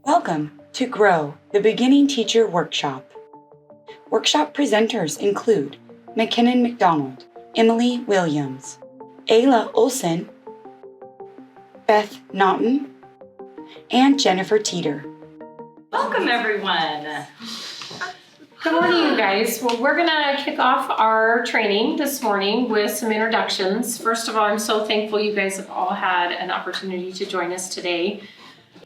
Welcome to G.R.O.W, the Beginning Teacher Workshop. Workshop presenters include McKinnon McDonald, Emily Williams, Ayla Olson, Beth Naughton, and Jennifer Teeter. Welcome, everyone. Good morning, you guys. Well, we're gonna kick off our training this morning with some introductions. First of all, I'm so thankful you guys have all had an opportunity to join us today.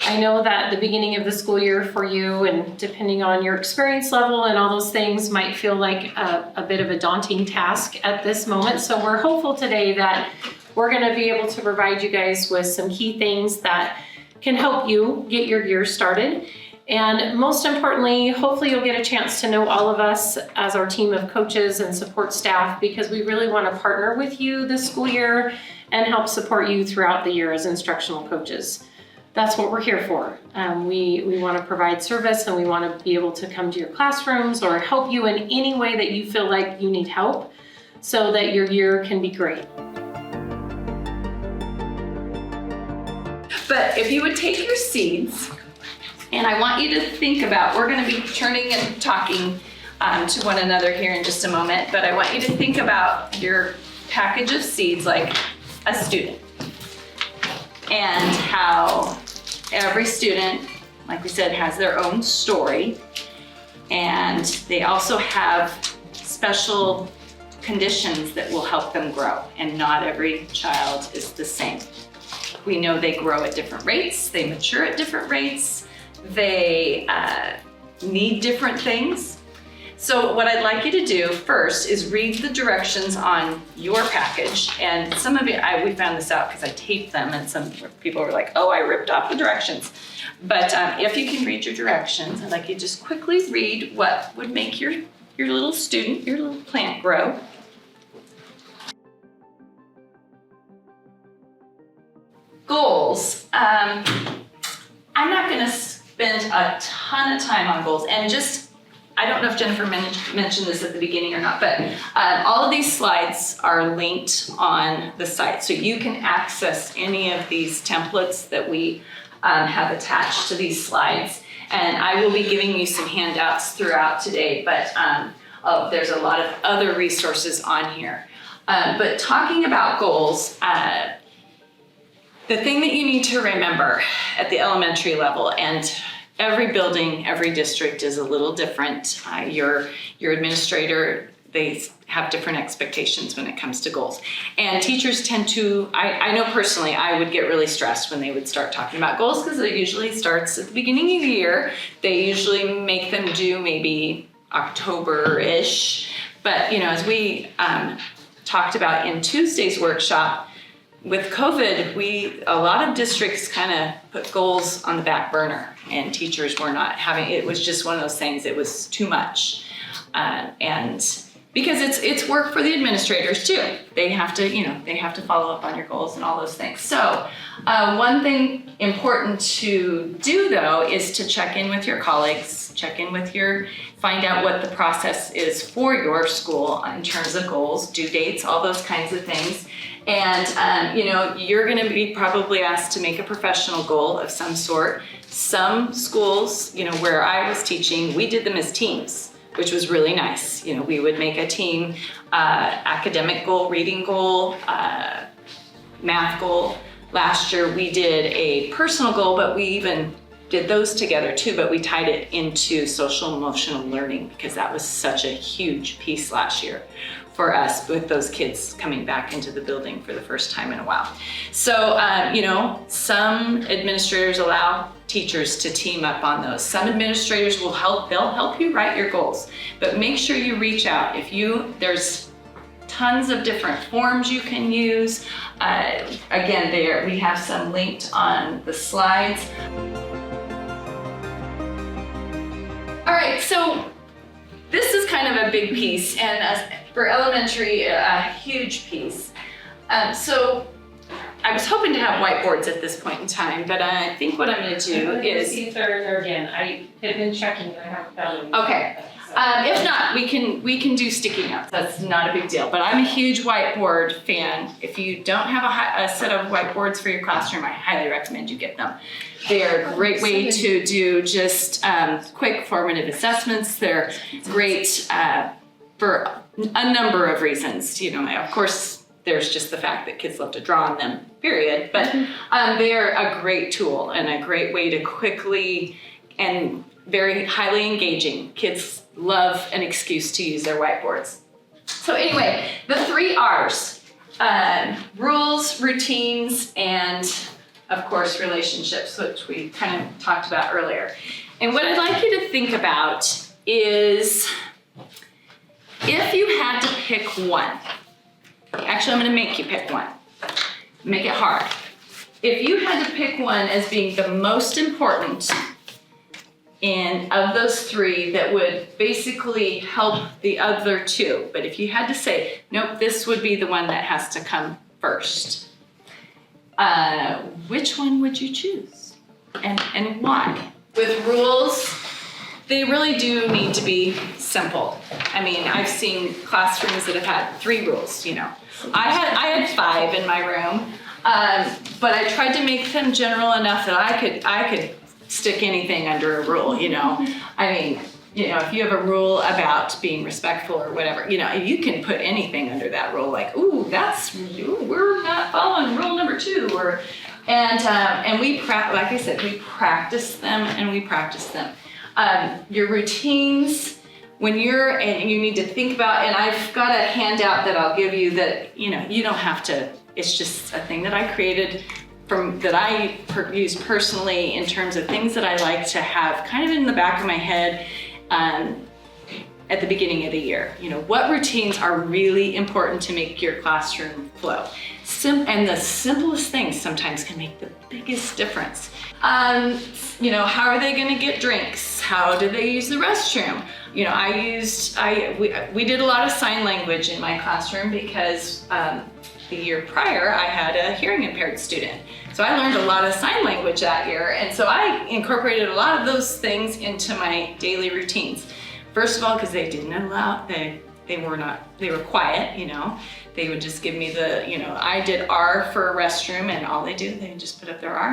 I know that the beginning of the school year for you, and depending on your experience level and all those things, might feel like a bit of a daunting task at this moment. So we're hopeful today that we're gonna be able to provide you guys with some key things that can help you get your year started. And most importantly, hopefully you'll get a chance to know all of us as our team of coaches and support staff, because we really want to partner with you this school year and help support you throughout the year as instructional coaches. That's what we're here for. We want to provide service, and we want to be able to come to your classrooms or help you in any way that you feel like you need help so that your year can be great. But if you would take your seats, and I want you to think about, we're going to be turning and talking to one another here in just a moment, but I want you to think about your package of seeds like a student, and how every student, like we said, has their own story, and they also have special conditions that will help them grow, and not every child is the same. We know they grow at different rates, they mature at different rates, they need different things. So what I'd like you to do first is read the directions on your package. And some of you, we found this out because I taped them, and some people were like, oh, I ripped off the directions. But if you can read your directions, I'd like you to just quickly read what would make your little student, your little plant grow. Goals. I'm not gonna spend a ton of time on goals, and I don't know if Jennifer mentioned this at the beginning or not, but all of these slides are linked on the site, so you can access any of these templates that we have attached to these slides. And I will be giving you some handouts throughout today, but there's a lot of other resources on here. But talking about goals, the thing that you need to remember at the elementary level, and every building, every district is a little different. Your administrator, they have different expectations when it comes to goals. And teachers tend to, I know personally, I would get really stressed when they would start talking about goals, because it usually starts at the beginning of the year. They usually make them do maybe October-ish. But as we talked about in Tuesday's workshop, with COVID, a lot of districts kind of put goals on the back burner, and teachers were not having, it was just one of those things, it was too much. And because it's work for the administrators too. They have to follow up on your goals and all those things. So one thing important to do though is to check in with your colleagues, find out what the process is for your school in terms of goals, due dates, all those kinds of things. And you're going to be probably asked to make a professional goal of some sort. Some schools, where I was teaching, we did them as teams, which was really nice. We would make a team academic goal, reading goal, math goal. Last year we did a personal goal, but we even did those together too, but we tied it into social emotional learning, because that was such a huge piece last year for us, with those kids coming back into the building for the first time in a while. So, some administrators allow teachers to team up on those. Some administrators they'll help you write your goals, but make sure you reach out. There's tons of different forms you can use. Again, we have some linked on the slides. All right, so this is kind of a big piece, and for elementary, a huge piece. So I was hoping to have whiteboards at this point in time, but I think what I'm going to do is... See if they're in there again. I have been checking, I haven't found them. Okay. If not, we can do sticky notes. That's not a big deal. But I'm a huge whiteboard fan. If you don't have a set of whiteboards for your classroom, I highly recommend you get them. They're a great way to do just quick formative assessments. They're great for a number of reasons. You know, of course, there's just the fact that kids love to draw on them, period. But they're a great tool and a great way to quickly and very highly engaging. Kids love an excuse to use their whiteboards. So anyway, the 3 R's, rules, routines, and of course, relationships, which we kind of talked about earlier. And what I'd like you to think about is if you had to pick one, actually I'm gonna make you pick one, make it hard. If you had to pick one as being the most important of those 3 that would basically help the other 2, but if you had to say, nope, this would be the one that has to come first, which one would you choose and why? With rules, they really do need to be simple. I mean, I've seen classrooms that have had 3 rules, you know. I had 5 in my room, but I tried to make them general enough that I could stick anything under a rule, you know. I mean, you know, if you have a rule about being respectful or whatever, you know, you can put anything under that rule, like, ooh, we're not following rule number 2, and we like I said, we practice them and we practice them. Your routines, and you need to think about, and I've got a handout that I'll give you that, you know, you don't have to, it's just a thing that I created that I use personally in terms of things that I like to have kind of in the back of my head at the beginning of the year. You know, what routines are really important to make your classroom flow? And the simplest things sometimes can make the biggest difference. You know, how are they gonna get drinks? How do they use the restroom? You know, we did a lot of sign language in my classroom because the year prior I had a hearing impaired student. So I learned a lot of sign language that year, and so I incorporated a lot of those things into my daily routines. First of all, because they didn't allow, they were quiet, you know. They would just give me I did R for a restroom, and all they would just put up their R,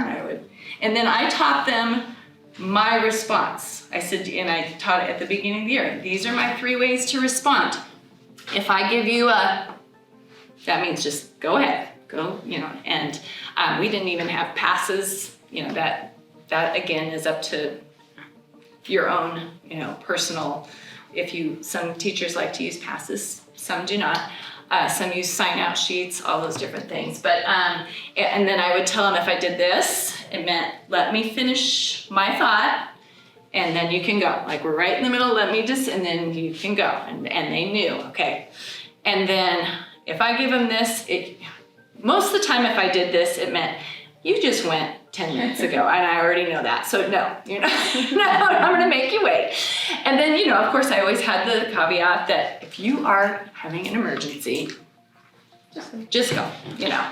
and then I taught them my response. I said, and I taught it at the beginning of the year, these are my 3 ways to respond. If I give you that means just go ahead, go, you know, and we didn't even have passes, you know, that again is up to your own, you know, personal, some teachers like to use passes, some do not. Some use sign-out sheets, all those different things. But and then I would tell them if I did this, it meant let me finish my thought, and then you can go. Like we're right in the middle, and then you can go. And they knew, okay. And then if I give them this, most of the time if I did this, it meant you just went 10 minutes ago, and I already know that. So no, you're not, no, I'm gonna make you wait. And then, you know, of course, I always had the caveat that if you are having an emergency, just go, you know.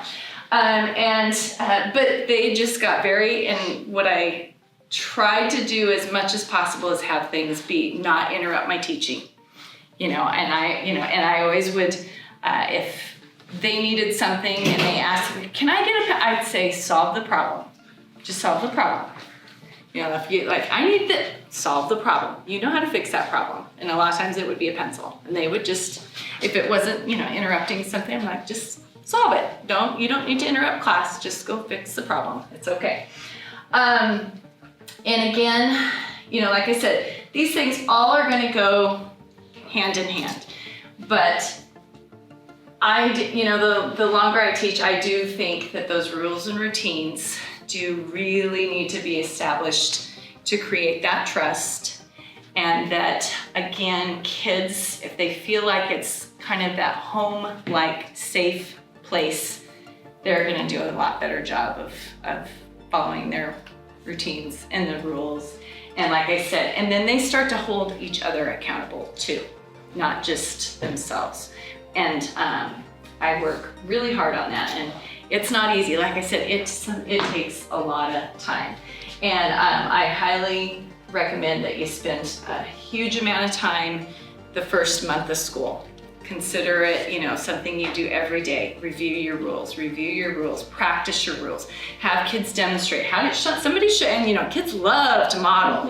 But they just got and what I tried to do as much as possible is have things not interrupt my teaching, you know, and I always would, if they needed something and they asked me, can I get I'd say, solve the problem. Just solve the problem. You know, if you I need to solve the problem. You know how to fix that problem. And a lot of times it would be a pencil. And they would just, if it wasn't, you know, interrupting something, I'm like, just solve it. You don't need to interrupt class. Just go fix the problem. It's okay. And again, you know, like I said, these things all are going to go hand in hand. But the longer I teach, I do think that those rules and routines do really need to be established to create that trust. And that, again, kids, if they feel like it's kind of that home-like safe place, they're gonna do a lot better job of following their routines and the rules. And like I said, and then they start to hold each other accountable too, not just themselves. And I work really hard on that, and it's not easy. Like I said, it takes a lot of time. And I highly recommend that you spend a huge amount of time the first month of school. Consider it, something you do every day. Review your rules, practice your rules. Have kids demonstrate. And kids love to model,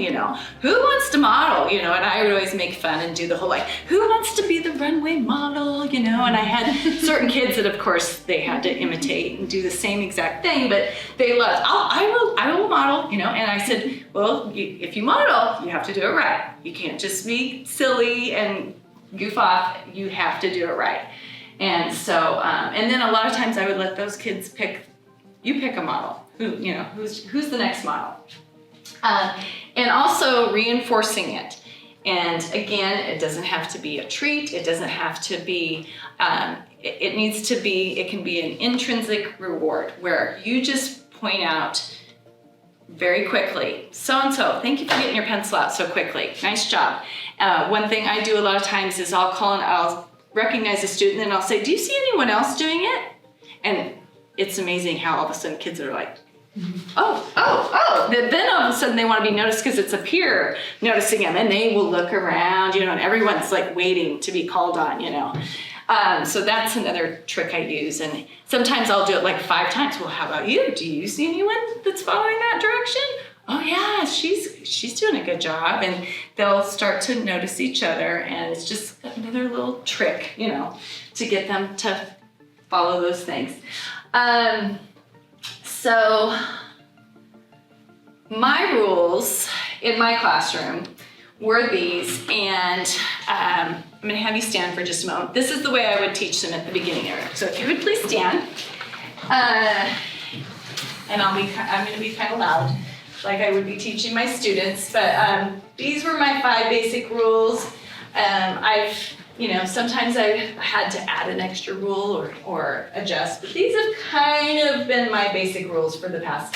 Who wants to model, And I would always make fun and do the whole who wants to be the runway model, And I had certain kids that of course they had to imitate and do the same exact thing, but they loved, I will model, And I said, well, if you model, you have to do it right. You can't just be silly and goof off, you have to do it right. And so, and then a lot of times I would let those kids pick a model. Who's the next model? And also reinforcing it. And again, it doesn't have to be a treat. It doesn't have to be, it can be an intrinsic reward where you just point out very quickly, so-and-so, thank you for getting your pencil out so quickly. Nice job. One thing I do a lot of times is I'll recognize a student and I'll say, do you see anyone else doing it? And it's amazing how all of a sudden kids are like, oh. Then all of a sudden they want to be noticed because it's a peer noticing them, and they will look around, and everyone's like waiting to be called on, So that's another trick I use. And sometimes I'll do it like 5 times. Well, how about you? Do you see anyone that's following that direction? Oh yeah, she's doing a good job. And they'll start to notice each other, and it's just another little trick, to get them to follow those things. So my rules in my classroom were these, and I'm going to have you stand for just a moment. This is the way I would teach them at the beginning area. So if you would please stand, and I'm going to be kind of loud, like I would be teaching my students. But these were my 5 basic rules. Sometimes I've had to add an extra rule or adjust, but these have kind of been my basic rules for the past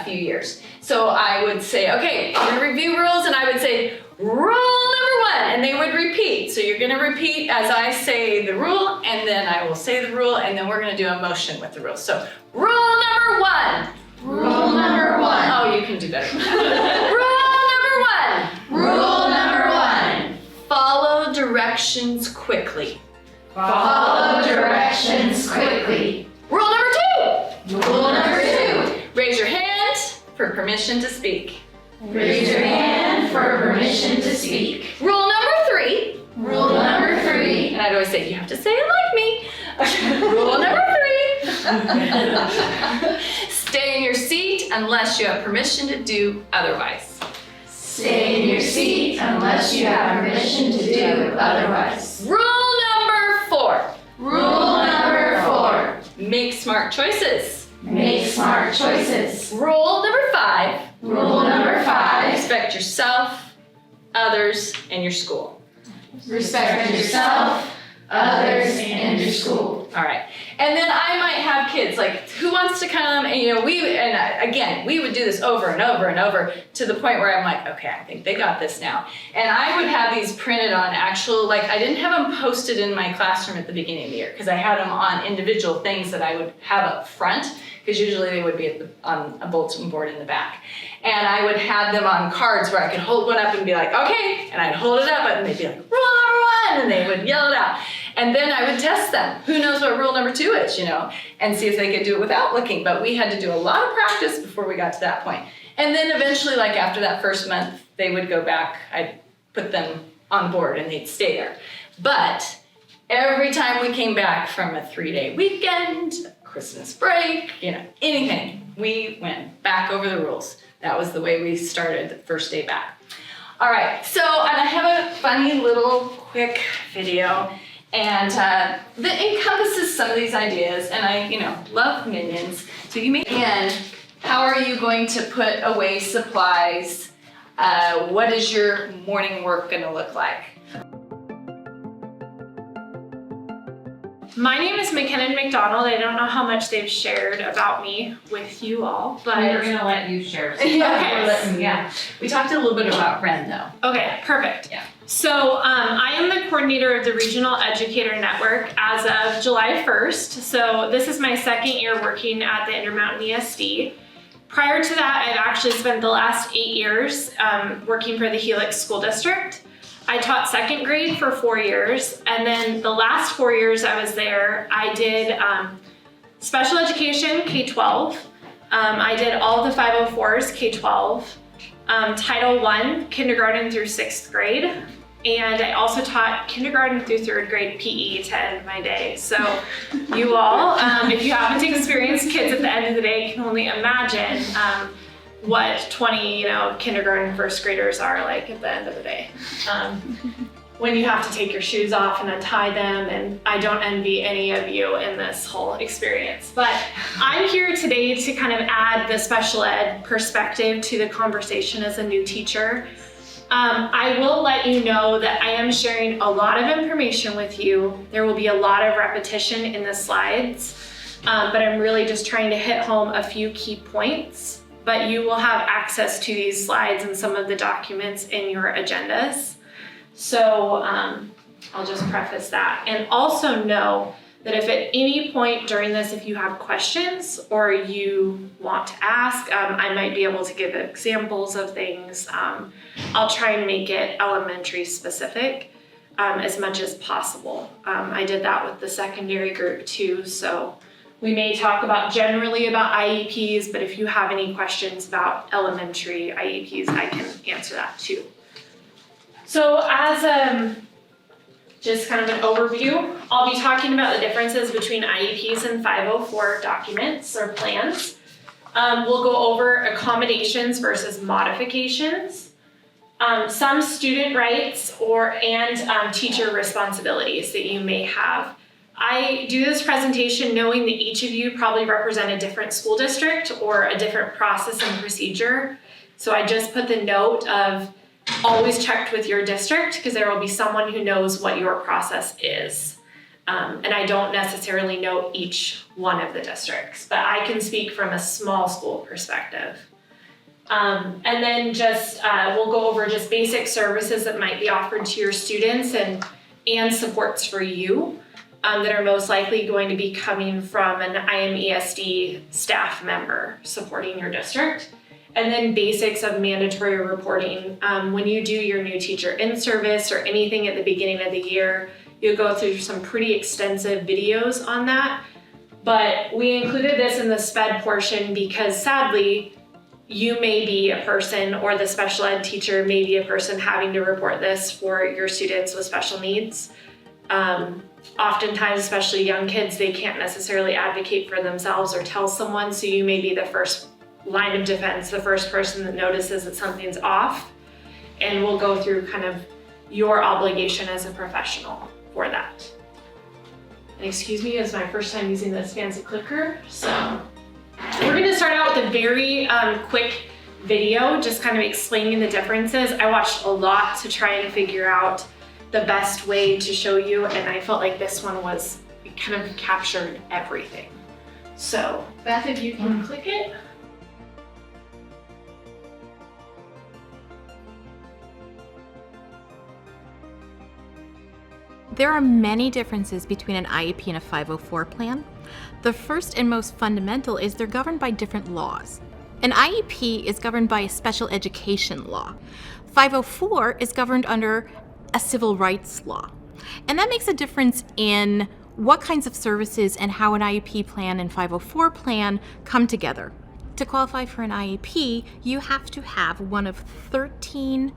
few years. So I would say, okay, I'm gonna review rules, and I would say, rule number 1, and they would repeat. So you're gonna repeat as I say the rule, and then I will say the rule, and then we're gonna do a motion with the rule. So rule number 1. Rule number 1. Oh, you can do better than that. Rule number 1. Rule number 1. Follow directions quickly. Follow directions quickly. Rule number 2. Rule number 2. Raise your hand for permission to speak. Raise your hand for permission to speak. Rule number 3. Rule number 3. And I'd always say, you have to say it like me. Rule number 3. Stay in your seat unless you have permission to do otherwise. Stay in your seat unless you have permission to do otherwise. Rule number 4. Rule number 4. Make smart choices. Make smart choices. Rule number 5. Rule number 5. Respect yourself, others, and your school. Respect yourself, others, and your school. All right. And then I might have kids like, who wants to come? And we would do this over and over and over to the point where I'm like, okay, I think they got this now. And I would have these printed on actual, I didn't have them posted in my classroom at the beginning of the year because I had them on individual things that I would have up front, because usually they would be on a bulletin board in the back. And I would have them on cards where I could hold one up and be like, okay, and I'd hold it up and they'd be like, rule number 1, and they would yell it out. And then I would test them. Who knows what rule number 2 is, and see if they could do it without looking. But we had to do a lot of practice before we got to that point. And then eventually, after that first month, they would go back. I'd put them on board and they'd stay there. But every time we came back from a 3-day weekend, Christmas break, anything, we went back over the rules. That was the way we started the first day back. All right, so and I have a funny little quick video, and that encompasses some of these ideas, and I, love minions. So you may, and how are you going to put away supplies? What is your morning work gonna look like? My name is McKinnon McDonald. I don't know how much they've shared about me with you all, but We're gonna let you share. Okay. Yeah. We talked a little bit about Ren though. Okay, perfect. Yeah. So I am the coordinator of the Regional Educator Network as of July 1st. So this is my 2nd year working at the Intermountain ESD. Prior to that, I've actually spent the last 8 years working for the Helix School District. I taught second grade for 4 years, and then the last 4 years I was there, I did special education, K-12. I did all the 504s, K-12, Title I, kindergarten through 6th grade, and I also taught kindergarten through 3rd grade PE to end my day. So you all, if you haven't experienced kids at the end of the day, can only imagine what 20, kindergarten first graders are like at the end of the day. When you have to take your shoes off and untie them, and I don't envy any of you in this whole experience. But I'm here today to kind of add the special ed perspective to the conversation as a new teacher. I will let you know that I am sharing a lot of information with you. There will be a lot of repetition in the slides, but I'm really just trying to hit home a few key points. But you will have access to these slides and some of the documents in your agendas. So I'll just preface that. And also know that if at any point during this, if you have questions or you want to ask, I might be able to give examples of things. I'll try and make it elementary specific as much as possible. I did that with the secondary group too, so we may talk generally about IEPs, but if you have any questions about elementary IEPs, I can answer that too. So as just kind of an overview, I'll be talking about the differences between IEPs and 504 documents or plans. We'll go over accommodations versus modifications, some student rights and teacher responsibilities that you may have. I do this presentation knowing that each of you probably represent a different school district or a different process and procedure. So I just put the note of always check with your district, because there will be someone who knows what your process is. And I don't necessarily know each one of the districts, but I can speak from a small school perspective. And then we'll go over just basic services that might be offered to your students and supports for you that are most likely going to be coming from an IMESD staff member supporting your district. And then basics of mandatory reporting. When you do your new teacher in service or anything at the beginning of the year, you'll go through some pretty extensive videos on that. But we included this in the SPED portion because sadly, you may be a person, or the special ed teacher may be a person having to report this for your students with special needs. Oftentimes, especially young kids, they can't necessarily advocate for themselves or tell someone, so you may be the first line of defense, the first person that notices that something's off, and we'll go through kind of your obligation as a professional for that. And excuse me, it's my first time using this fancy clicker, so we're going to start out with a very quick video, just kind of explaining the differences. I watched a lot to try and figure out the best way to show you, and I felt like this one kind of captured everything. So Beth, if you can click it. There are many differences between an IEP and a 504 plan. The first and most fundamental is they're governed by different laws. An IEP is governed by a special education law. 504 is governed under a civil rights law. And that makes a difference in what kinds of services and how an IEP plan and 504 plan come together. To qualify for an IEP, you have to have one of 13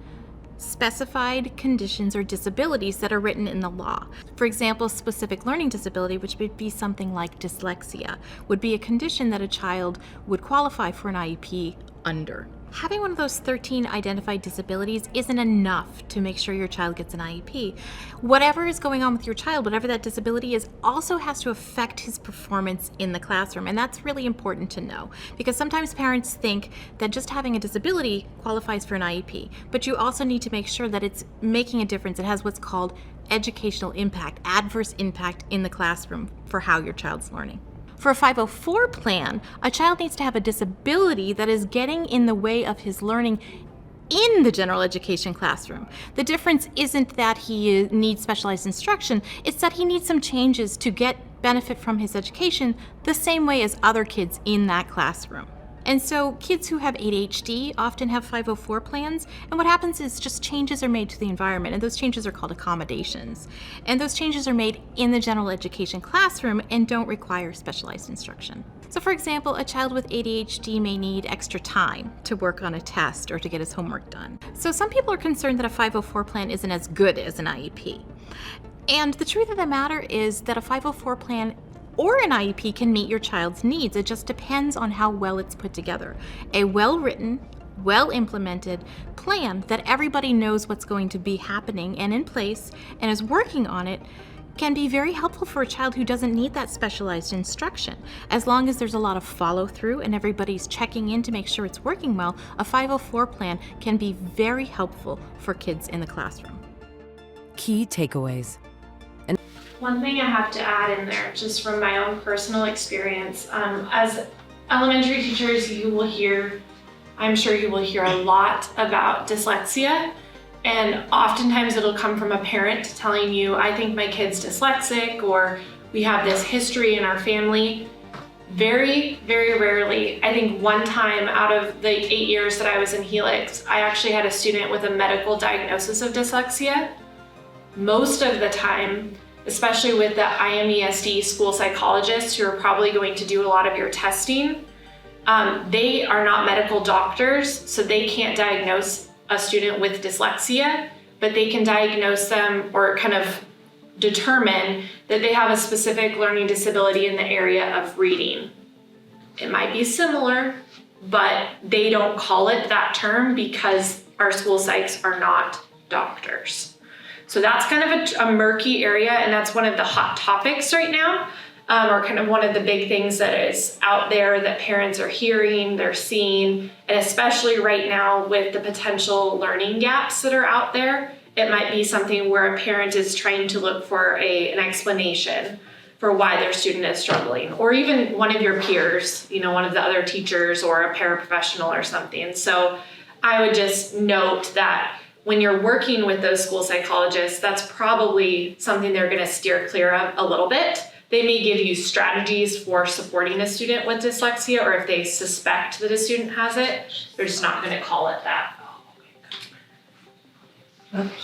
specified conditions or disabilities that are written in the law. For example, specific learning disability, which would be something like dyslexia, would be a condition that a child would qualify for an IEP under. Having one of those 13 identified disabilities isn't enough to make sure your child gets an IEP. Whatever is going on with your child, whatever that disability is, also has to affect his performance in the classroom. And that's really important to know, because sometimes parents think that just having a disability qualifies for an IEP, but you also need to make sure that it's making a difference. It has what's called educational impact, adverse impact in the classroom for how your child's learning. For a 504 plan, a child needs to have a disability that is getting in the way of his learning in the general education classroom. The difference isn't that he needs specialized instruction, it's that he needs some changes to get benefit from his education the same way as other kids in that classroom. And so kids who have ADHD often have 504 plans, and what happens is just changes are made to the environment, and those changes are called accommodations. And those changes are made in the general education classroom and don't require specialized instruction. So for example, a child with ADHD may need extra time to work on a test or to get his homework done. So some people are concerned that a 504 plan isn't as good as an IEP. And the truth of the matter is that a 504 plan or an IEP can meet your child's needs. It just depends on how well it's put together. A well-written, well-implemented plan that everybody knows what's going to be happening and in place and is working on it can be very helpful for a child who doesn't need that specialized instruction. As long as there's a lot of follow-through and everybody's checking in to make sure it's working well, a 504 plan can be very helpful for kids in the classroom. Key takeaways. One thing I have to add in there, just from my own personal experience, as elementary teachers, I'm sure you will hear a lot about dyslexia, and oftentimes it'll come from a parent telling you, I think my kid's dyslexic, or we have this history in our family. Very, very rarely, I think one time out of the 8 years that I was in Helix, I actually had a student with a medical diagnosis of dyslexia. Most of the time, especially with the IMESD school psychologists who are probably going to do a lot of your testing, they are not medical doctors, so they can't diagnose a student with dyslexia, but they can diagnose them or kind of determine that they have a specific learning disability in the area of reading. It might be similar, but they don't call it that term because our school psychs are not doctors. So that's kind of a murky area, and that's one of the hot topics right now, or kind of one of the big things that is out there that parents are hearing, they're seeing, and especially right now with the potential learning gaps that are out there, it might be something where a parent is trying to look for an explanation for why their student is struggling, or even one of your peers, one of the other teachers or a paraprofessional or something. So I would just note that when you're working with those school psychologists, that's probably something they're going to steer clear of a little bit. They may give you strategies for supporting a student with dyslexia, or if they suspect that a student has it, they're just not going to call it that. Let's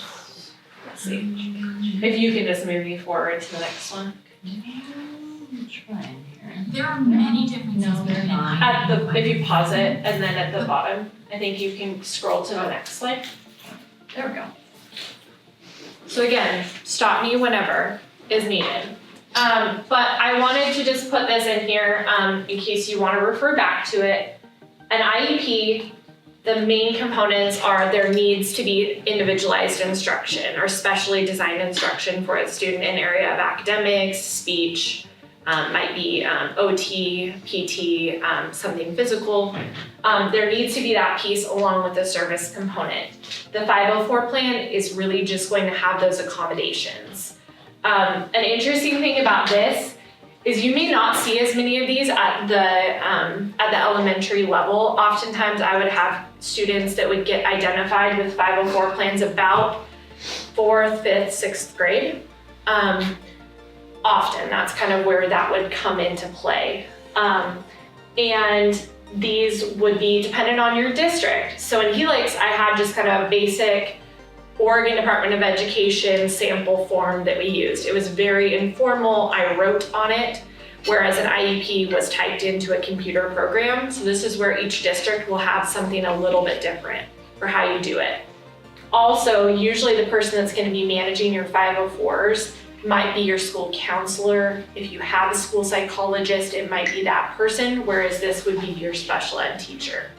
see. If you can just move me forward to the next one. There are many differences. No, they're not. If you pause it, and then at the bottom, I think you can scroll to the next slide. There we go. So again, stop me whenever is needed. But I wanted to just put this in here in case you want to refer back to it. An IEP, the main components are there needs to be individualized instruction or specially designed instruction for a student in area of academics, speech, might be OT, PT, something physical. There needs to be that piece along with the service component. The 504 plan is really just going to have those accommodations. An interesting thing about this is you may not see as many of these at the elementary level. Oftentimes I would have students that would get identified with 504 plans about 4th, 5th, 6th grade. Often that's kind of where that would come into play. And these would be dependent on your district. So in Helix, I had just kind of a basic Oregon Department of Education sample form that we used. It was very informal. I wrote on it, whereas an IEP was typed into a computer program. So this is where each district will have something a little bit different for how you do it. Also, usually the person that's going to be managing your 504s might be your school counselor. If you have a school psychologist, it might be that person, whereas this would be your special ed teacher.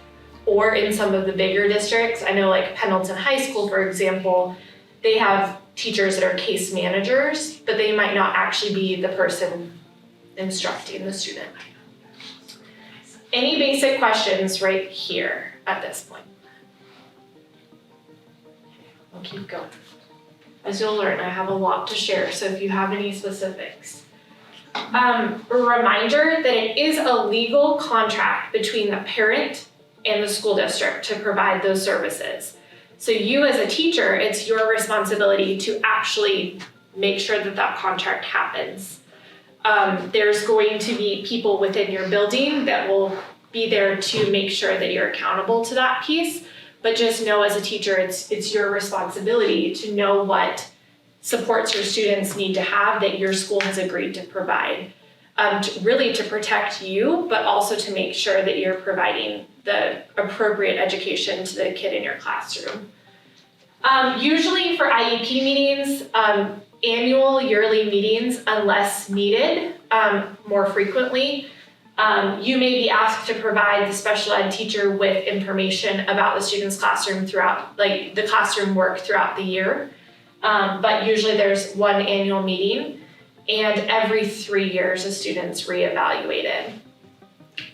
Or in some of the bigger districts, I know like Pendleton High School, for example, they have teachers that are case managers, but they might not actually be the person instructing the student. Any basic questions right here at this point? We'll keep going. As you'll learn, I have a lot to share, so if you have any specifics. A reminder that it is a legal contract between the parent and the school district to provide those services. So you as a teacher, it's your responsibility to actually make sure that that contract happens. There's going to be people within your building that will be there to make sure that you're accountable to that piece. But just know as a teacher, it's your responsibility to know what supports your students need to have that your school has agreed to provide. Really to protect you, but also to make sure that you're providing the appropriate education to the kid in your classroom. Usually for IEP meetings, annual, yearly meetings, unless needed more frequently, you may be asked to provide the special ed teacher with information about the student's classroom throughout, like the classroom work throughout the year. But usually there's one annual meeting, and every 3 years a student's reevaluated,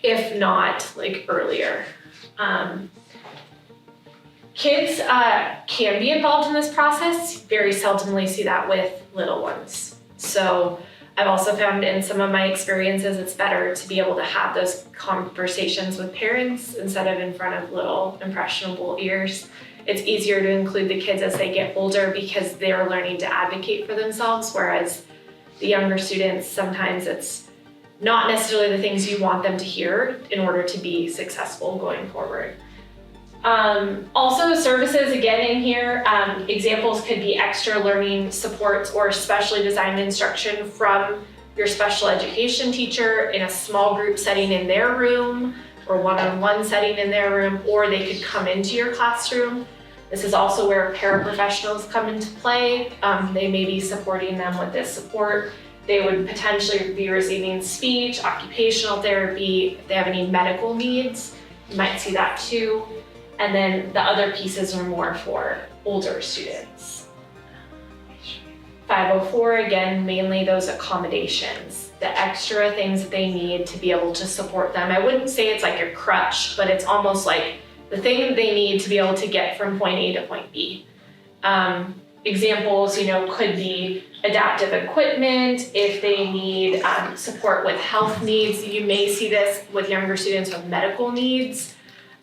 if not like earlier. Kids can be involved in this process. Very seldomly see that with little ones. So I've also found in some of my experiences, it's better to be able to have those conversations with parents instead of in front of little impressionable ears. It's easier to include the kids as they get older because they're learning to advocate for themselves, whereas the younger students, sometimes it's not necessarily the things you want them to hear in order to be successful going forward. Also services, again in here, examples could be extra learning supports or specially designed instruction from your special education teacher in a small group setting in their room or one-on-one setting in their room, or they could come into your classroom. This is also where paraprofessionals come into play. They may be supporting them with this support. They would potentially be receiving speech, occupational therapy, if they have any medical needs, you might see that too. And then the other pieces are more for older students. 504, again, mainly those accommodations, the extra things that they need to be able to support them. I wouldn't say it's like a crutch, but it's almost like the thing that they need to be able to get from point A to point B. Examples, could be adaptive equipment, if they need support with health needs. You may see this with younger students with medical needs.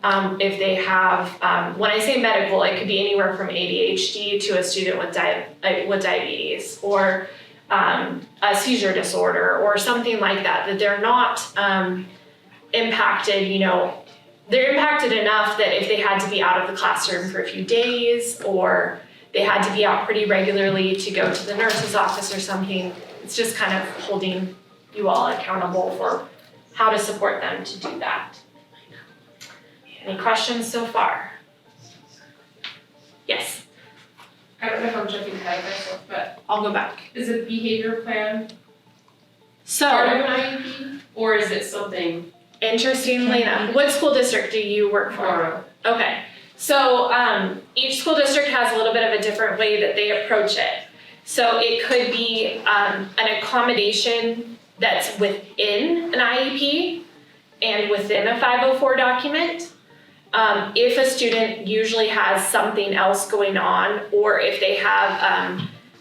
If they have, when I say medical, it could be anywhere from ADHD to a student with diabetes or a seizure disorder or something like that, that they're not impacted, they're impacted enough that if they had to be out of the classroom for a few days or they had to be out pretty regularly to go to the nurse's office or something, it's just kind of holding you all accountable for how to support them to do that. Any questions so far? Yes. I don't know if I'm jumping ahead of myself, but I'll go back. is a behavior plan part of an IEP, or is it something? Interestingly enough, what school district do you work for? G.R.O.W. Okay, so each school district has a little bit of a different way that they approach it. So it could be an accommodation that's within an IEP and within a 504 document. If a student usually has something else going on, or if they have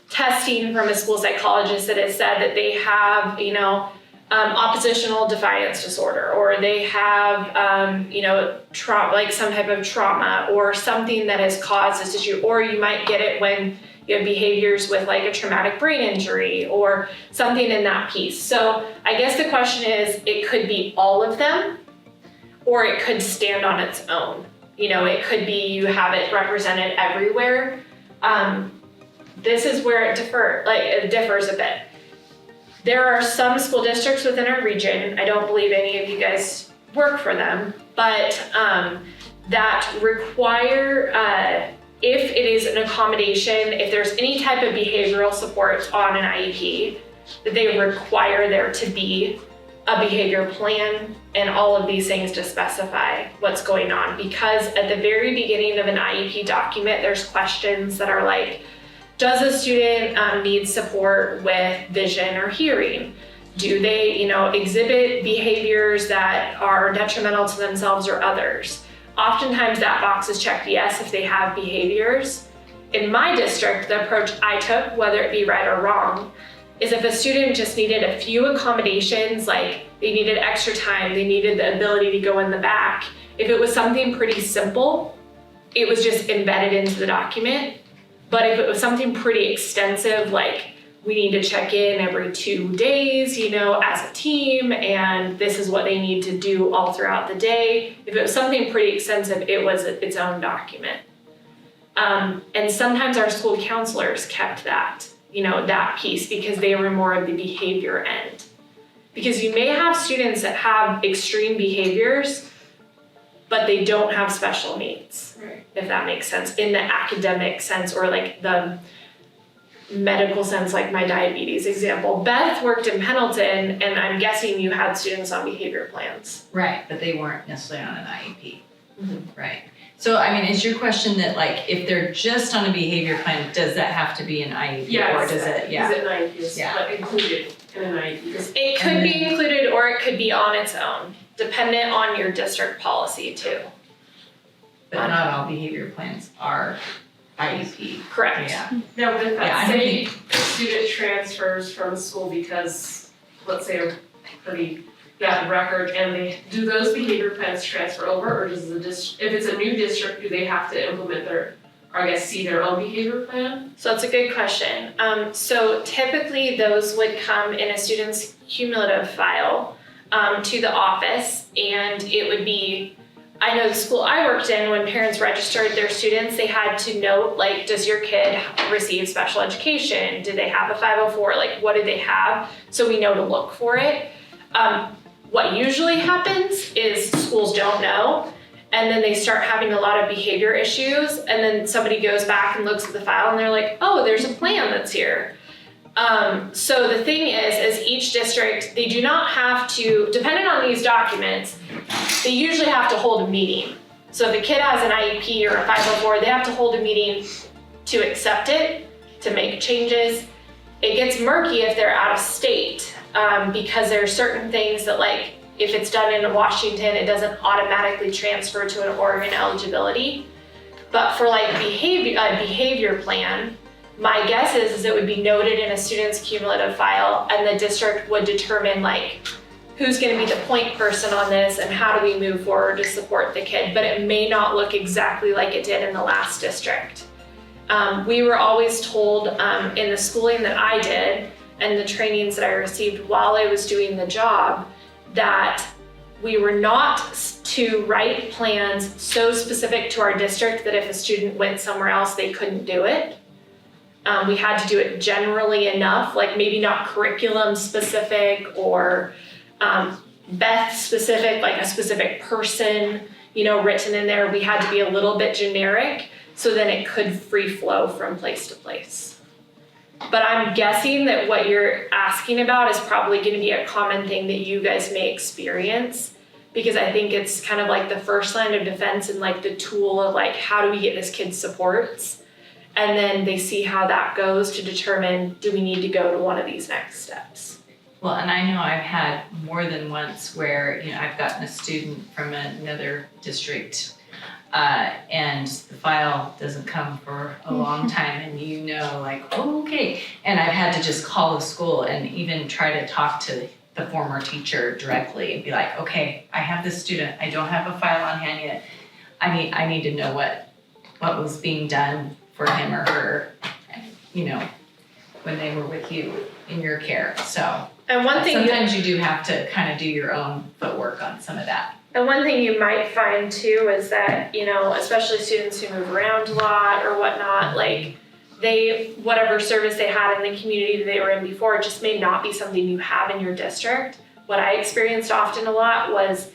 testing from a school psychologist that has said that they have, oppositional defiance disorder, or they have, like some type of trauma or something that has caused this issue, or you might get it when you have behaviors with like a traumatic brain injury or something in that piece. So I guess the question is, it could be all of them, or it could stand on its own. It could be you have it represented everywhere. This is where it differs a bit. There are some school districts within our region, I don't believe any of you guys work for them, but that require, if it is an accommodation, if there's any type of behavioral support on an IEP, that they require there to be a behavior plan and all of these things to specify what's going on. Because at the very beginning of an IEP document, there's questions that are like, does a student need support with vision or hearing? Do they, exhibit behaviors that are detrimental to themselves or others? Oftentimes that box is checked yes if they have behaviors. In my district, the approach I took, whether it be right or wrong, is if a student just needed a few accommodations, like they needed extra time, they needed the ability to go in the back, if it was something pretty simple, it was just embedded into the document. But if it was something pretty extensive, like we need to check in every 2 days, as a team, and this is what they need to do all throughout the day. If it was something pretty extensive, it was its own document. And sometimes our school counselors kept that, that piece because they were more of the behavior end. Because you may have students that have extreme behaviors, but they don't have special needs, Right. if that makes sense, in the academic sense or like the medical sense, like my diabetes example. Beth worked in Pendleton, and I'm guessing you had students on behavior plans. Right, but they weren't necessarily on an IEP. Right. So, I mean, is your question that like, if they're just on a behavior plan, does that have to be an IEP? Or does it, Is it an IEP, but included in an IEP? It could be included or it could be on its own, dependent on your district policy too. But not all behavior plans are IEP. Correct. Yeah. Now with Yeah, that, I don't say a student transfers from school because, let's say, a pretty bad record, and do those behavior plans transfer over, or does if it's a new district, do they have to implement see their own behavior plan? So that's a good question. So typically those would come in a student's cumulative file to the office, and it would be, I know the school I worked in, when parents registered their students, they had to note, like, does your kid receive special education? Do they have a 504? Like, what do they have? So we know to look for it. What usually happens is schools don't know, and then they start having a lot of behavior issues, and then somebody goes back and looks at the file and they're like, oh, there's a plan that's here. So the thing is each district, they do not have to, depending on these documents, they usually have to hold a meeting. So if a kid has an IEP or a 504, they have to hold a meeting to accept it, to make changes. It gets murky if they're out of state, because there are certain things that, like, if it's done in Washington, it doesn't automatically transfer to an Oregon eligibility. But for like behavior plan, my guess is it would be noted in a student's cumulative file, and the district would determine like who's going to be the point person on this and how do we move forward to support the kid. But it may not look exactly like it did in the last district. We were always told in the schooling that I did and the trainings that I received while I was doing the job that we were not to write plans so specific to our district that if a student went somewhere else, they couldn't do it. We had to do it generally enough, like maybe not curriculum specific or Beth specific, like a specific person, written in there. We had to be a little bit generic so then it could free flow from place to place. But I'm guessing that what you're asking about is probably going to be a common thing that you guys may experience, because I think it's kind of like the first line of defense and like the tool of like, how do we get this kid supports? And then they see how that goes to determine, do we need to go to one of these next steps? Well, and I know I've had more than once where, I've gotten a student from another district and the file doesn't come for a long time, and okay. And I've had to just call the school and even try to talk to the former teacher directly and be like, okay, I have this student, I don't have a file on hand yet. I need to know what was being done for him or her, when they were with you in your care. So And one thing sometimes you do have to kind of do your own footwork on some of that. And one thing you might find too is that, especially students who move around a lot or whatnot, like whatever service they had in the community that they were in before just may not be something you have in your district. What I experienced often a lot was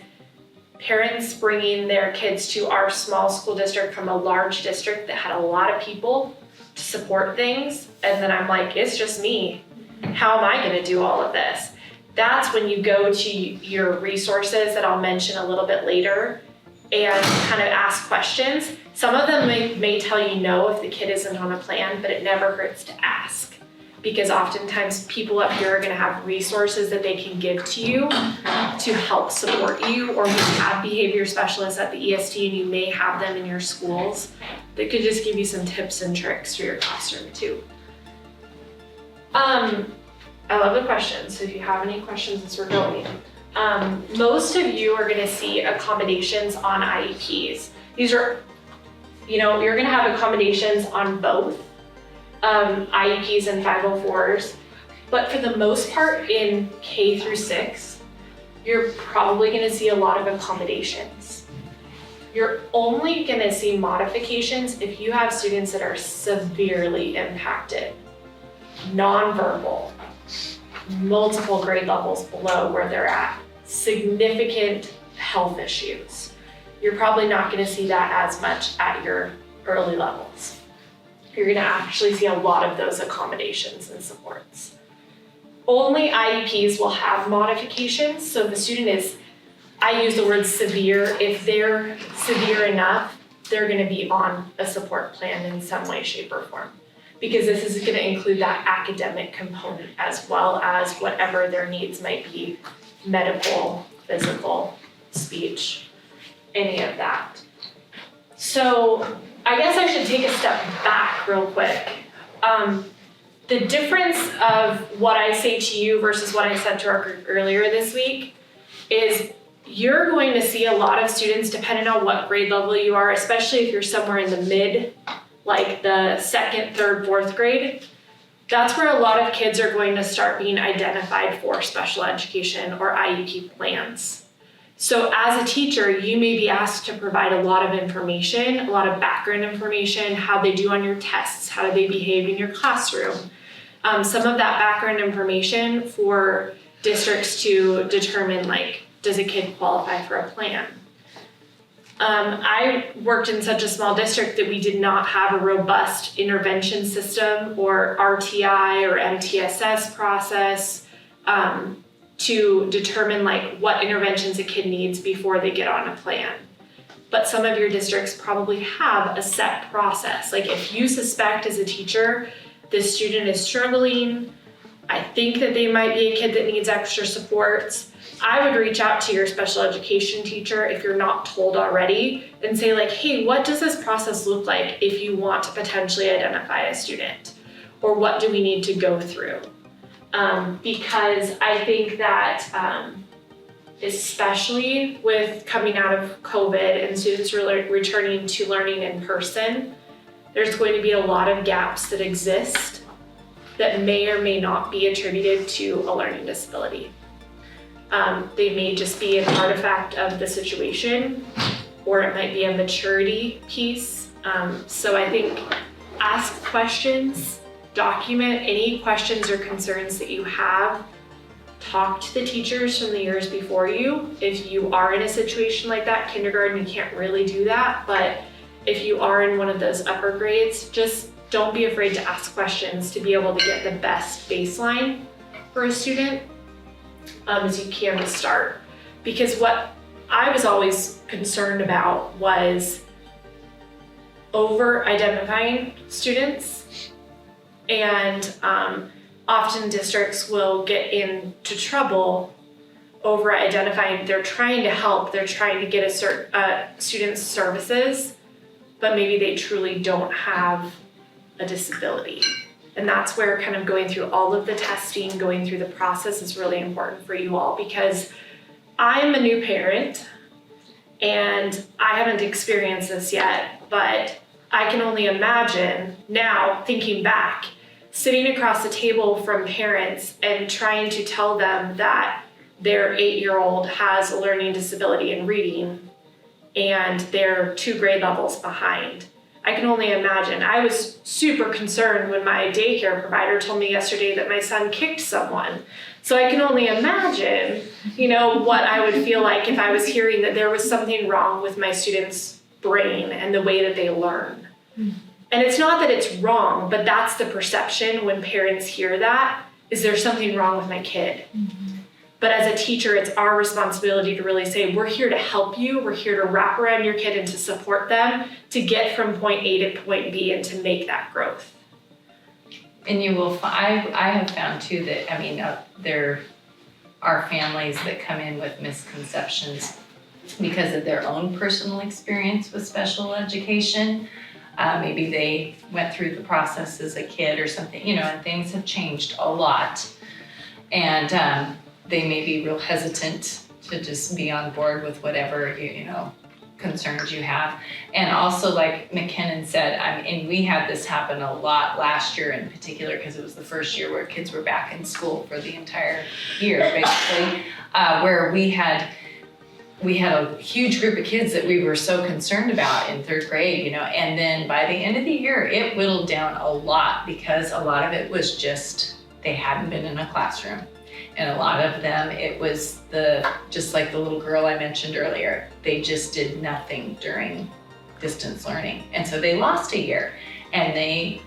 parents bringing their kids to our small school district from a large district that had a lot of people to support things. And then I'm like, it's just me. How am I going to do all of this? That's when you go to your resources that I'll mention a little bit later and kind of ask questions. Some of them may tell you no if the kid isn't on a plan, but it never hurts to ask, because oftentimes people up here are going to have resources that they can give to you to help support you, or you have behavior specialists at the ESD and you may have them in your schools that could just give you some tips and tricks for your classroom too. I love the questions, so if you have any questions as we're going. Most of you are gonna see accommodations on IEPs. These are, you're gonna have accommodations on both. IEPs and 504s. But for the most part in K through 6, you're probably gonna see a lot of accommodations. You're only gonna see modifications if you have students that are severely impacted, nonverbal, multiple grade levels below where they're at, significant health issues. You're probably not gonna see that as much at your early levels. You're gonna actually see a lot of those accommodations and supports. Only IEPs will have modifications, so if the student is, I use the word severe, if they're severe enough, they're gonna be on a support plan in some way, shape, or form. Because this is gonna include that academic component as well as whatever their needs might be, medical, physical, speech, any of that. So I guess I should take a step back real quick. The difference of what I say to you versus what I said to our group earlier this week is you're going to see a lot of students, depending on what grade level you are, especially if you're somewhere in the mid, like the 2nd, 3rd, 4th grade, that's where a lot of kids are going to start being identified for special education or IEP plans. So as a teacher, you may be asked to provide a lot of information, a lot of background information, how they do on your tests, how do they behave in your classroom. Some of that background information for districts to determine, like, does a kid qualify for a plan? I worked in such a small district that we did not have a robust intervention system or RTI or MTSS process to determine like what interventions a kid needs before they get on a plan. But some of your districts probably have a set process. Like if you suspect as a teacher, this student is struggling, I think that they might be a kid that needs extra supports, I would reach out to your special education teacher if you're not told already and say like, hey, what does this process look like if you want to potentially identify a student? Or what do we need to go through? Because I think that especially with coming out of COVID and students returning to learning in person, there's going to be a lot of gaps that exist that may or may not be attributed to a learning disability. They may just be an artifact of the situation, or it might be a maturity piece. So I think ask questions, document any questions or concerns that you have. Talk to the teachers from the years before you. If you are in a situation like that, kindergarten, you can't really do that, but if you are in one of those upper grades, just don't be afraid to ask questions to be able to get the best baseline for a student as you can to start. Because what I was always concerned about was over-identifying students, and often districts will get into trouble over-identifying. They're trying to help, they're trying to get a student's services, but maybe they truly don't have a disability. And that's where kind of going through all of the testing, going through the process is really important for you all, because I'm a new parent and I haven't experienced this yet, but I can only imagine now, thinking back, sitting across the table from parents and trying to tell them that their 8-year-old has a learning disability in reading and they're 2 grade levels behind. I can only imagine. I was super concerned when my daycare provider told me yesterday that my son kicked someone. So I can only imagine, what I would feel like if I was hearing that there was something wrong with my student's brain and the way that they learn. Mm-hmm. And it's not that it's wrong, but that's the perception when parents hear that, is there something wrong with my kid? Mm-hmm. But as a teacher, it's our responsibility to really say, we're here to help you. We're here to wrap around your kid and to support them to get from point A to point B and to make that growth. And you will, I have found too that, there are families that come in with misconceptions because of their own personal experience with special education. Maybe they went through the process as a kid or something, and things have changed a lot. And they may be real hesitant to just be on board with whatever, concerns you have. And also, like McKinnon said, and we had this happen a lot last year in particular, because it was the first year where kids were back in school for the entire year, basically, where we had a huge group of kids that we were so concerned about in third grade, you know, and then by the end of the year, it whittled down a lot, because a lot of it was just, they hadn't been in a classroom. And a lot of them, it was just like the little girl I mentioned earlier, they just did nothing during distance learning. And so they lost a year, and they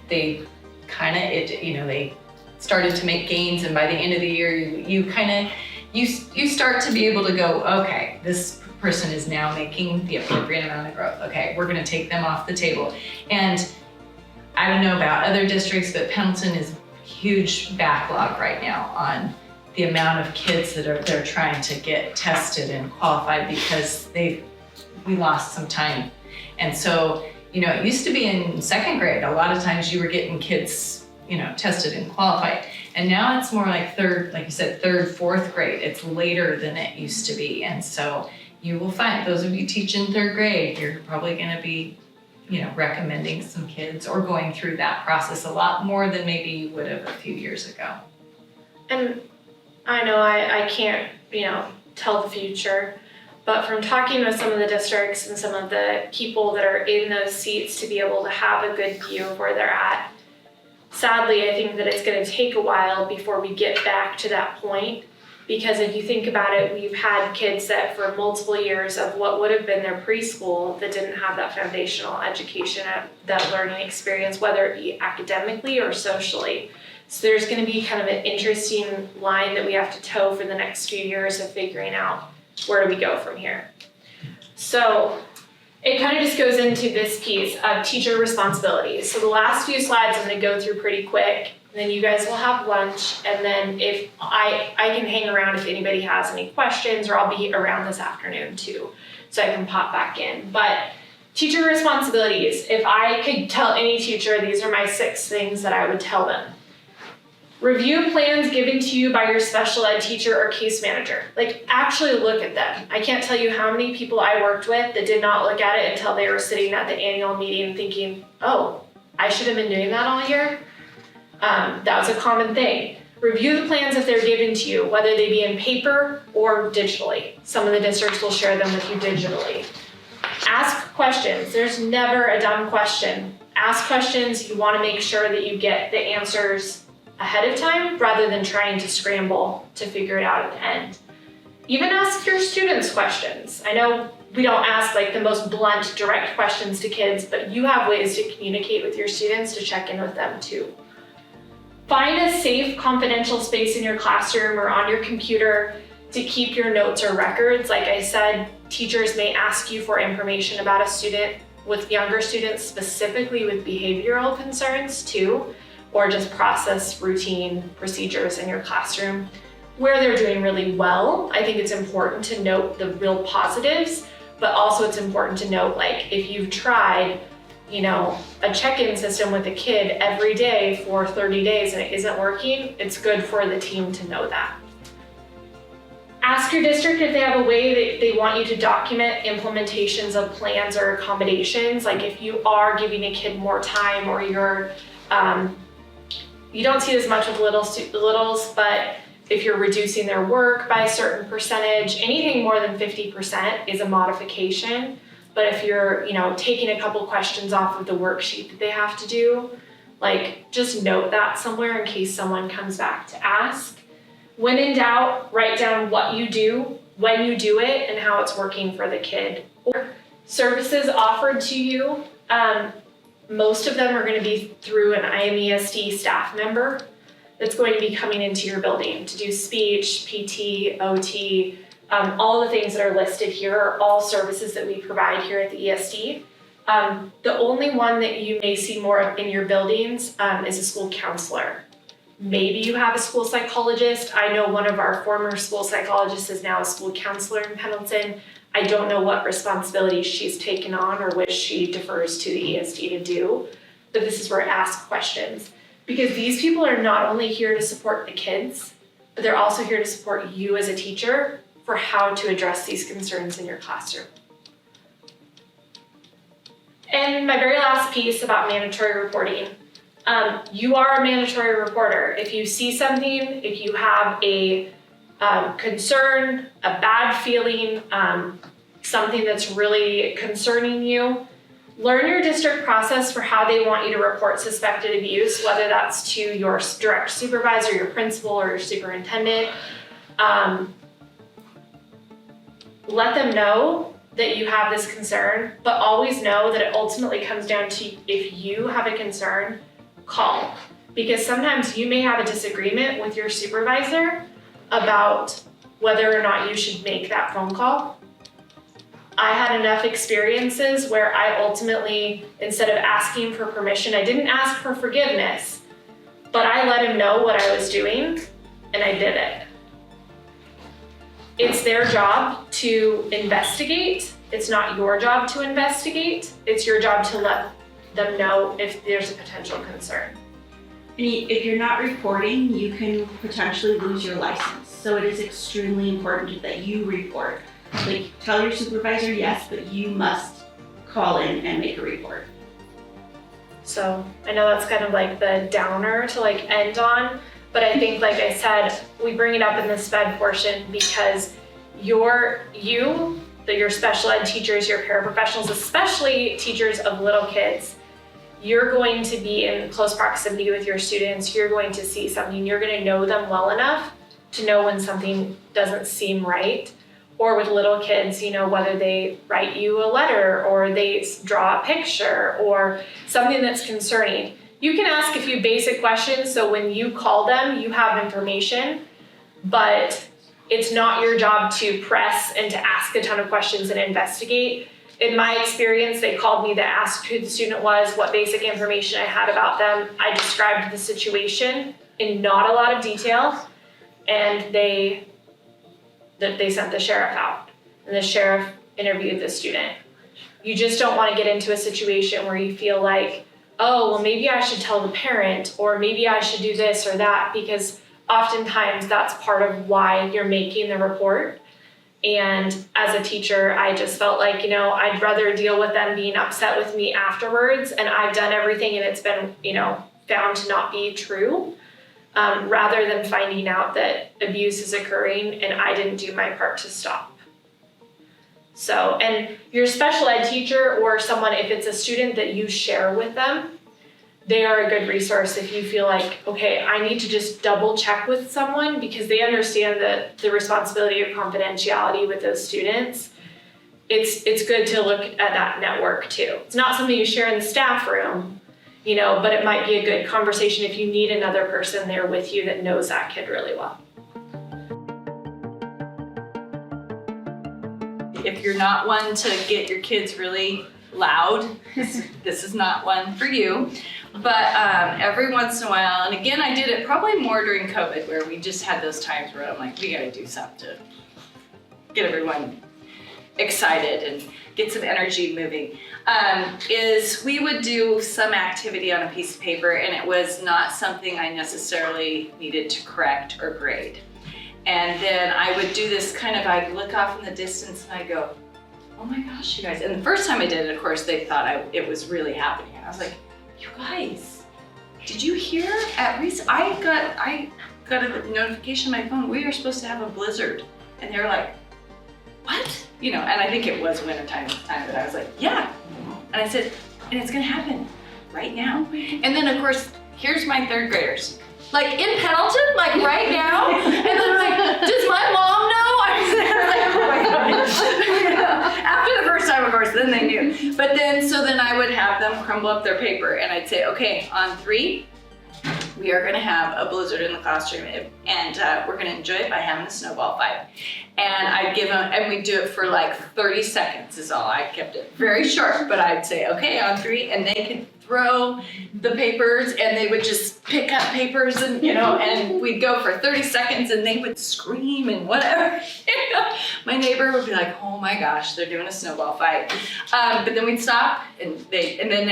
kind of, they started to make gains. And by the end of the year, you start to be able to go, okay, this person is now making the appropriate amount of growth. Okay, we're gonna take them off the table. And I don't know about other districts, but Pendleton is a huge backlog right now on the amount of kids that they're trying to get tested and qualified, because we lost some time. And so, it used to be in second grade, a lot of times you were getting kids, tested and qualified. And now it's more like like you said, third, fourth grade. It's later than it used to be. And so you will find, those of you teaching third grade, you're probably gonna be, recommending some kids or going through that process a lot more than maybe you would have a few years ago. And I know I can't, tell the future, but from talking with some of the districts and some of the people that are in those seats to be able to have a good view of where they're at, sadly, I think that it's going to take a while before we get back to that point, because if you think about it, we've had kids that for multiple years of what would have been their preschool that didn't have that foundational education, that learning experience, whether it be academically or socially. So there's going to be kind of an interesting line that we have to toe for the next few years of figuring out where do we go from here. So it kind of just goes into this piece of teacher responsibilities. So the last few slides I'm going to go through pretty quick, and then you guys will have lunch, and then if I can hang around if anybody has any questions, or I'll be around this afternoon too, so I can pop back in. But teacher responsibilities, if I could tell any teacher, these are my 6 things that I would tell them. Review plans given to you by your special ed teacher or case manager. Like, actually look at them. I can't tell you how many people I worked with that did not look at it until they were sitting at the annual meeting thinking, oh, I should have been doing that all year. That was a common thing. Review the plans if they're given to you, whether they be in paper or digitally. Some of the districts will share them with you digitally. Ask questions. There's never a dumb question. Ask questions. You want to make sure that you get the answers ahead of time rather than trying to scramble to figure it out at the end. Even ask your students questions. I know we don't ask like the most blunt, direct questions to kids, but you have ways to communicate with your students to check in with them too. Find a safe, confidential space in your classroom or on your computer to keep your notes or records. Like I said, teachers may ask you for information about a student. With younger students, specifically with behavioral concerns too, or just process routine procedures in your classroom. Where they're doing really well, I think it's important to note the real positives, but also it's important to note, like, if you've tried, a check-in system with a kid every day for 30 days and it isn't working, it's good for the team to know that. Ask your district if they have a way that they want you to document implementations of plans or accommodations. Like if you are giving a kid more time, or you don't see as much with littles, but if you're reducing their work by a certain percentage, anything more than 50% is a modification. But if you're, taking a couple questions off of the worksheet that they have to do, like just note that somewhere in case someone comes back to ask. When in doubt, write down what you do, when you do it, and how it's working for the kid. Or services offered to you, most of them are going to be through an IMESD staff member that's going to be coming into your building to do speech, PT, OT, all the things that are listed here are all services that we provide here at the ESD. The only one that you may see more of in your buildings is a school counselor. Maybe you have a school psychologist. I know one of our former school psychologists is now a school counselor in Pendleton. I don't know what responsibilities she's taken on or which she defers to the ESD to do, but this is where I ask questions. Because these people are not only here to support the kids, but they're also here to support you as a teacher for how to address these concerns in your classroom. And my very last piece about mandatory reporting. You are a mandatory reporter. If you see something, if you have a concern, a bad feeling, something that's really concerning you, learn your district process for how they want you to report suspected abuse, whether that's to your direct supervisor, your principal, or your superintendent. Let them know that you have this concern, but always know that it ultimately comes down to, if you have a concern, call. Because sometimes you may have a disagreement with your supervisor about whether or not you should make that phone call. I had enough experiences where I ultimately, instead of asking for permission, I didn't ask for forgiveness, but I let him know what I was doing, and I did it. It's their job to investigate. It's not your job to investigate. It's your job to let them know if there's a potential concern. And if you're not reporting, you can potentially lose your license. So it is extremely important that you report. Like, tell your supervisor yes, but you must call in and make a report. So I know that's kind of like the downer to like end on, but I think, like I said, we bring it up in the SPED portion because your special ed teachers, your paraprofessionals, especially teachers of little kids, you're going to be in close proximity with your students. You're going to see something, you're going to know them well enough to know when something doesn't seem right. Or with little kids, whether they write you a letter or they draw a picture or something that's concerning. You can ask a few basic questions, so when you call them, you have information, but it's not your job to press and to ask a ton of questions and investigate. In my experience, they called me to ask who the student was, what basic information I had about them. I described the situation in not a lot of detail, and they sent the sheriff out, and the sheriff interviewed the student. You just don't want to get into a situation where you feel like, oh, well, maybe I should tell the parent, or maybe I should do this or that, because oftentimes that's part of why you're making the report. And as a teacher, I just felt like, I'd rather deal with them being upset with me afterwards, and I've done everything and it's been, found to not be true, rather than finding out that abuse is occurring and I didn't do my part to stop. So, and your special ed teacher or someone, if it's a student that you share with them, they are a good resource if you feel like, okay, I need to just double check with someone, because they understand the responsibility of confidentiality with those students. It's good to look at that network too. It's not something you share in the staff room, but it might be a good conversation if you need another person there with you that knows that kid really well. If you're not one to get your kids really loud, this is not one for you. But every once in a while, and again, I did it probably more during COVID, where we just had those times where I'm like, we gotta do something to get everyone excited and get some energy moving, is we would do some activity on a piece of paper, and it was not something I necessarily needed to correct or grade. And then I would do this I'd look off in the distance and I'd go, oh my gosh, you guys. And the first time I did it, of course, they thought it was really happening. And I was like, you guys, did you hear I got a notification on my phone, we were supposed to have a blizzard. And they were like, what? And I think it was wintertime at the time, but I was like, yeah. And I said, and it's gonna happen right now. And then of course, here's my third graders. Like in Pendleton, like right now. And then like, does my mom know? I was like, oh my gosh. After the first time, of course, then they knew. But then I would have them crumble up their paper, and I'd say, okay, on 3, we are gonna have a blizzard in the classroom, and we're gonna enjoy it by having a snowball fight. And I'd give them, and we'd do it for like 30 seconds is all. I kept it very short, but I'd say, okay, on 3, and they could throw the papers, and they would just pick up papers, and and we'd go for 30 seconds, and they would scream and whatever. My neighbor would be like, oh my gosh, they're doing a snowball fight. But then we'd stop, and then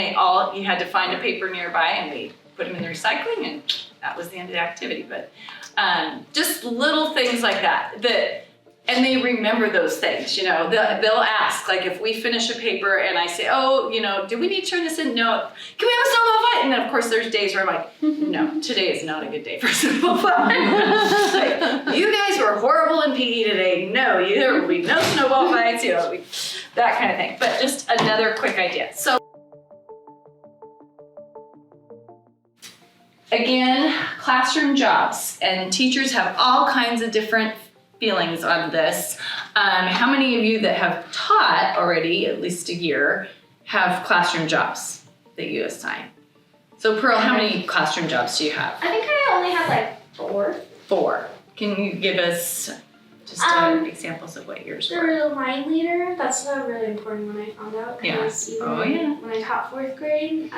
you had to find a paper nearby, and we put them in the recycling, and that was the end of the activity. But just little things like that and they remember those things, you know. They'll ask, like if we finish a paper and I say, oh, you know, do we need to turn this in? No. Can we have a snowball fight? And then of course there's days where I'm like, no, today is not a good day for a snowball fight. Like, you guys were horrible in PE today. No, there will be no snowball fights, you know, that kind of thing. But just another quick idea. So again, classroom jobs, and teachers have all kinds of different feelings on this. How many of you that have taught already at least a year have classroom jobs that you assign? So Pearl, how many classroom jobs do you have? I think I only have like 4. 4. Can you give us just examples of what yours were? The line leader, that's a really important one I found out. Because even when I taught 4th grade,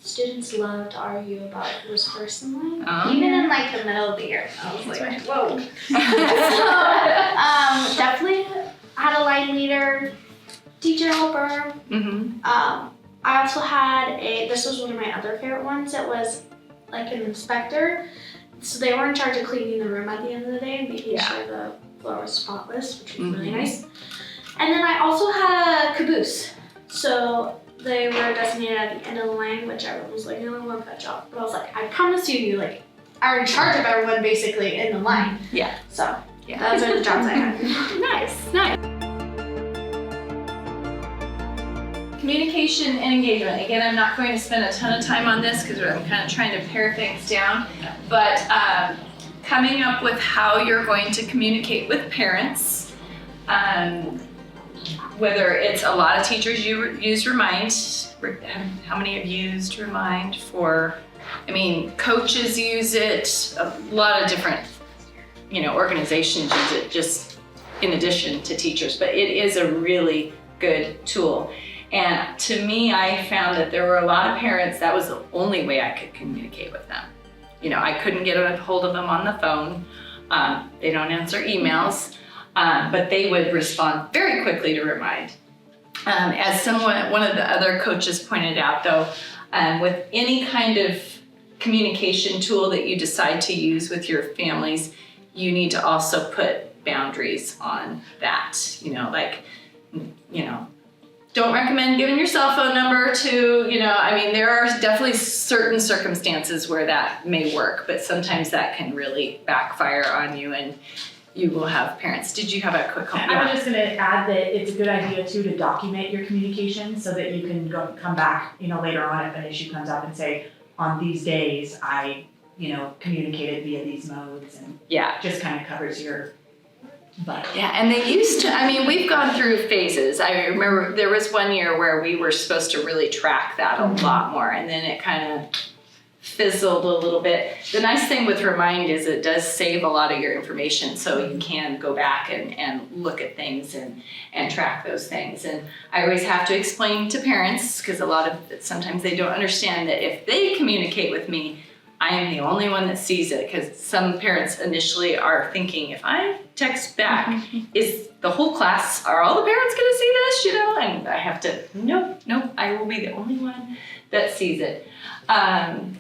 students loved to argue about who's first in line. Even in like the middle of the year. I was like, whoa. So definitely had a line leader, teacher helper. I also had this was one of my other favorite ones. It was like an inspector. So they were in charge of cleaning the room at the end of the day and making sure the floor was spotless, which was really nice. And then I also had a caboose. So they were designated at the end of the line, which everyone was like, no one wants that job. But I was like, I promise you like are in charge of everyone basically in the line. Yeah. So those are the jobs I had. Nice. Communication and engagement. Again, I'm not going to spend a ton of time on this because I'm kind of trying to pare things down, but coming up with how you're going to communicate with parents, whether it's a lot of teachers use Remind. How many have used Remind for, I mean, coaches use it, a lot of different, you know, organizations use it just in addition to teachers, but it is a really good tool. And to me, I found that there were a lot of parents, that was the only way I could communicate with them. You know, I couldn't get a hold of them on the phone. They don't answer emails, but they would respond very quickly to Remind. As one of the other coaches pointed out though, with any kind of communication tool that you decide to use with your families, you need to also put boundaries on that. You know, like, you know, don't recommend giving your cell phone number to, you know, I mean, there are definitely certain circumstances where that may work, but sometimes that can really backfire on you and you will have parents. Did you have a quick comment? I was just gonna add that it's a good idea too to document your communication so that you can come back, you know, later on if an issue comes up and say, on these days, I, you know, communicated via these modes, and just kind of covers your butt. Yeah, and they used to, I mean, we've gone through phases. I remember there was one year where we were supposed to really track that a lot more, and then it kind of fizzled a little bit. The nice thing with Remind is it does save a lot of your information, so you can go back and look at things and track those things. And I always have to explain to parents, because sometimes they don't understand that if they communicate with me, I am the only one that sees it, because some parents initially are thinking, if I text back, is the whole class, are all the parents gonna see this, you know? And I have to, nope, I will be the only one that sees it. And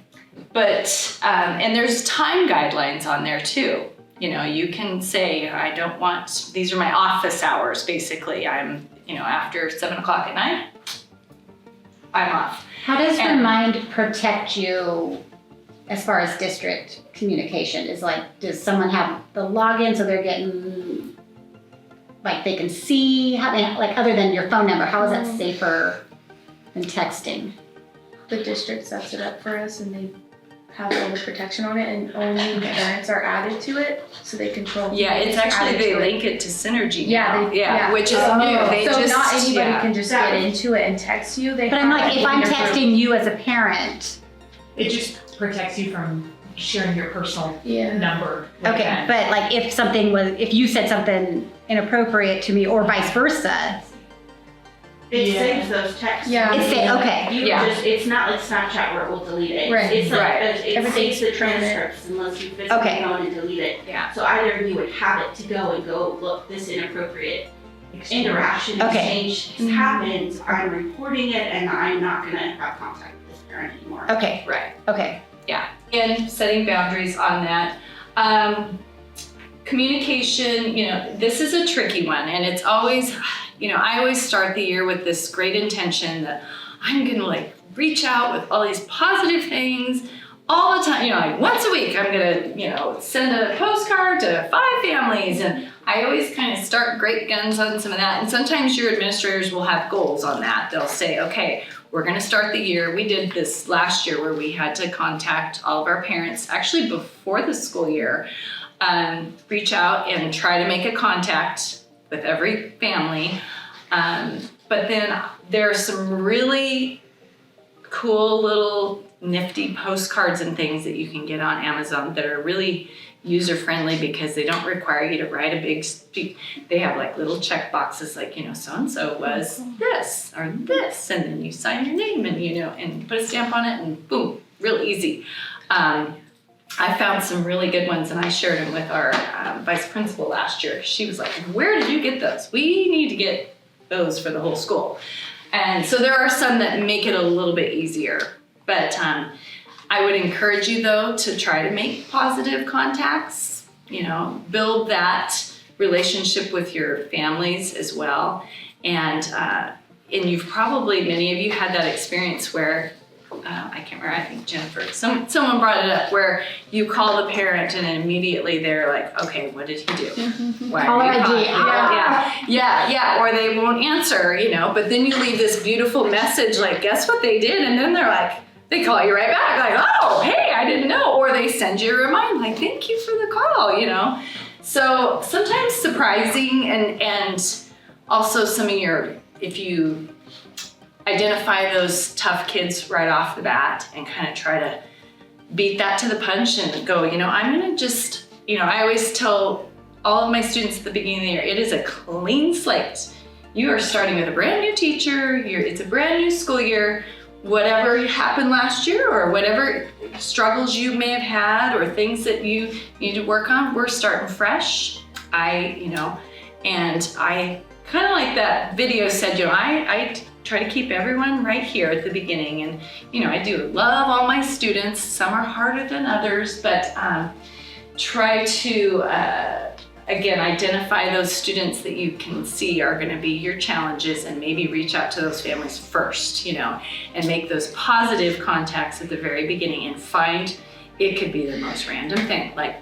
there's time guidelines on there too. You know, you can say, I don't want, these are my office hours, basically. I'm, you know, after 7 o'clock at night, I'm off. How does Remind protect you as far as district communication? Is like, does someone have the login so they're getting, like they can see, how they, like other than your phone number, how is that safer than texting? The district sets it up for us and they have all the protection on it, and only parents are added to it, so they control. Yeah, it's actually, they link it to Synergy now. Yeah, which is new. So not anybody can just get into it and text you. But I'm like, if I'm texting you as a parent. It just protects you from sharing your personal number. Okay, them. but like if you said something inappropriate to me or vice versa. It saves those texts. Yeah. It's not like Snapchat where it will delete it. Right. It's like, it saves the transcripts unless you physically go in and delete it. Yeah. So either you would have it to go, look, this inappropriate interaction exchange has happened, I'm reporting it, and I'm not gonna have contact with this parent anymore. Okay. Right. Okay. Yeah, and setting boundaries on that. communication, this is a tricky one, and it's always, I always start the year with this great intention that I'm gonna like reach out with all these positive things all the time. Like once a week, I'm gonna, send a postcard to 5 families, and I always kind of start great guns on some of that. And sometimes your administrators will have goals on that. They'll say, okay, we're gonna start the year. We did this last year where we had to contact all of our parents, actually before the school year, reach out and try to make a contact with every family. But then there are some really cool little nifty postcards and things that you can get on Amazon that are really user-friendly because they don't require you to write a big speech. They have like little check boxes like, so-and-so was this or this, and then you sign your name and, and put a stamp on it and boom, real easy. I found some really good ones and I shared them with our vice principal last year. She was like, where did you get those? We need to get those for the whole school. And so there are some that make it a little bit easier. But I would encourage you, though, to try to make positive contacts, build that relationship with your families as well. And you've probably, many of you had that experience where, I can't remember, I think Jennifer, someone brought it up where you call the parent and immediately they're like, okay, what did he do? Why are you calling? Yeah, or they won't answer, but then you leave this beautiful message like, guess what they did? And then they're like, they call you right back, like, oh, hey, I didn't know. Or they send you a reminder, like, thank you for the call, So sometimes surprising and also some of if you identify those tough kids right off the bat and kind of try to beat that to the punch and go, I'm gonna just, I always tell all of my students at the beginning of the year, it is a clean slate. You are starting with a brand new teacher, it's a brand new school year. Whatever happened last year or whatever struggles you may have had or things that you need to work on, we're starting fresh. And I kind of like that video said, I try to keep everyone right here at the beginning. And, I do love all my students. Some are harder than others, but try to, again, identify those students that you can see are going to be your challenges and maybe reach out to those families first, and make those positive contacts at the very beginning and find it could be the most random thing. Like,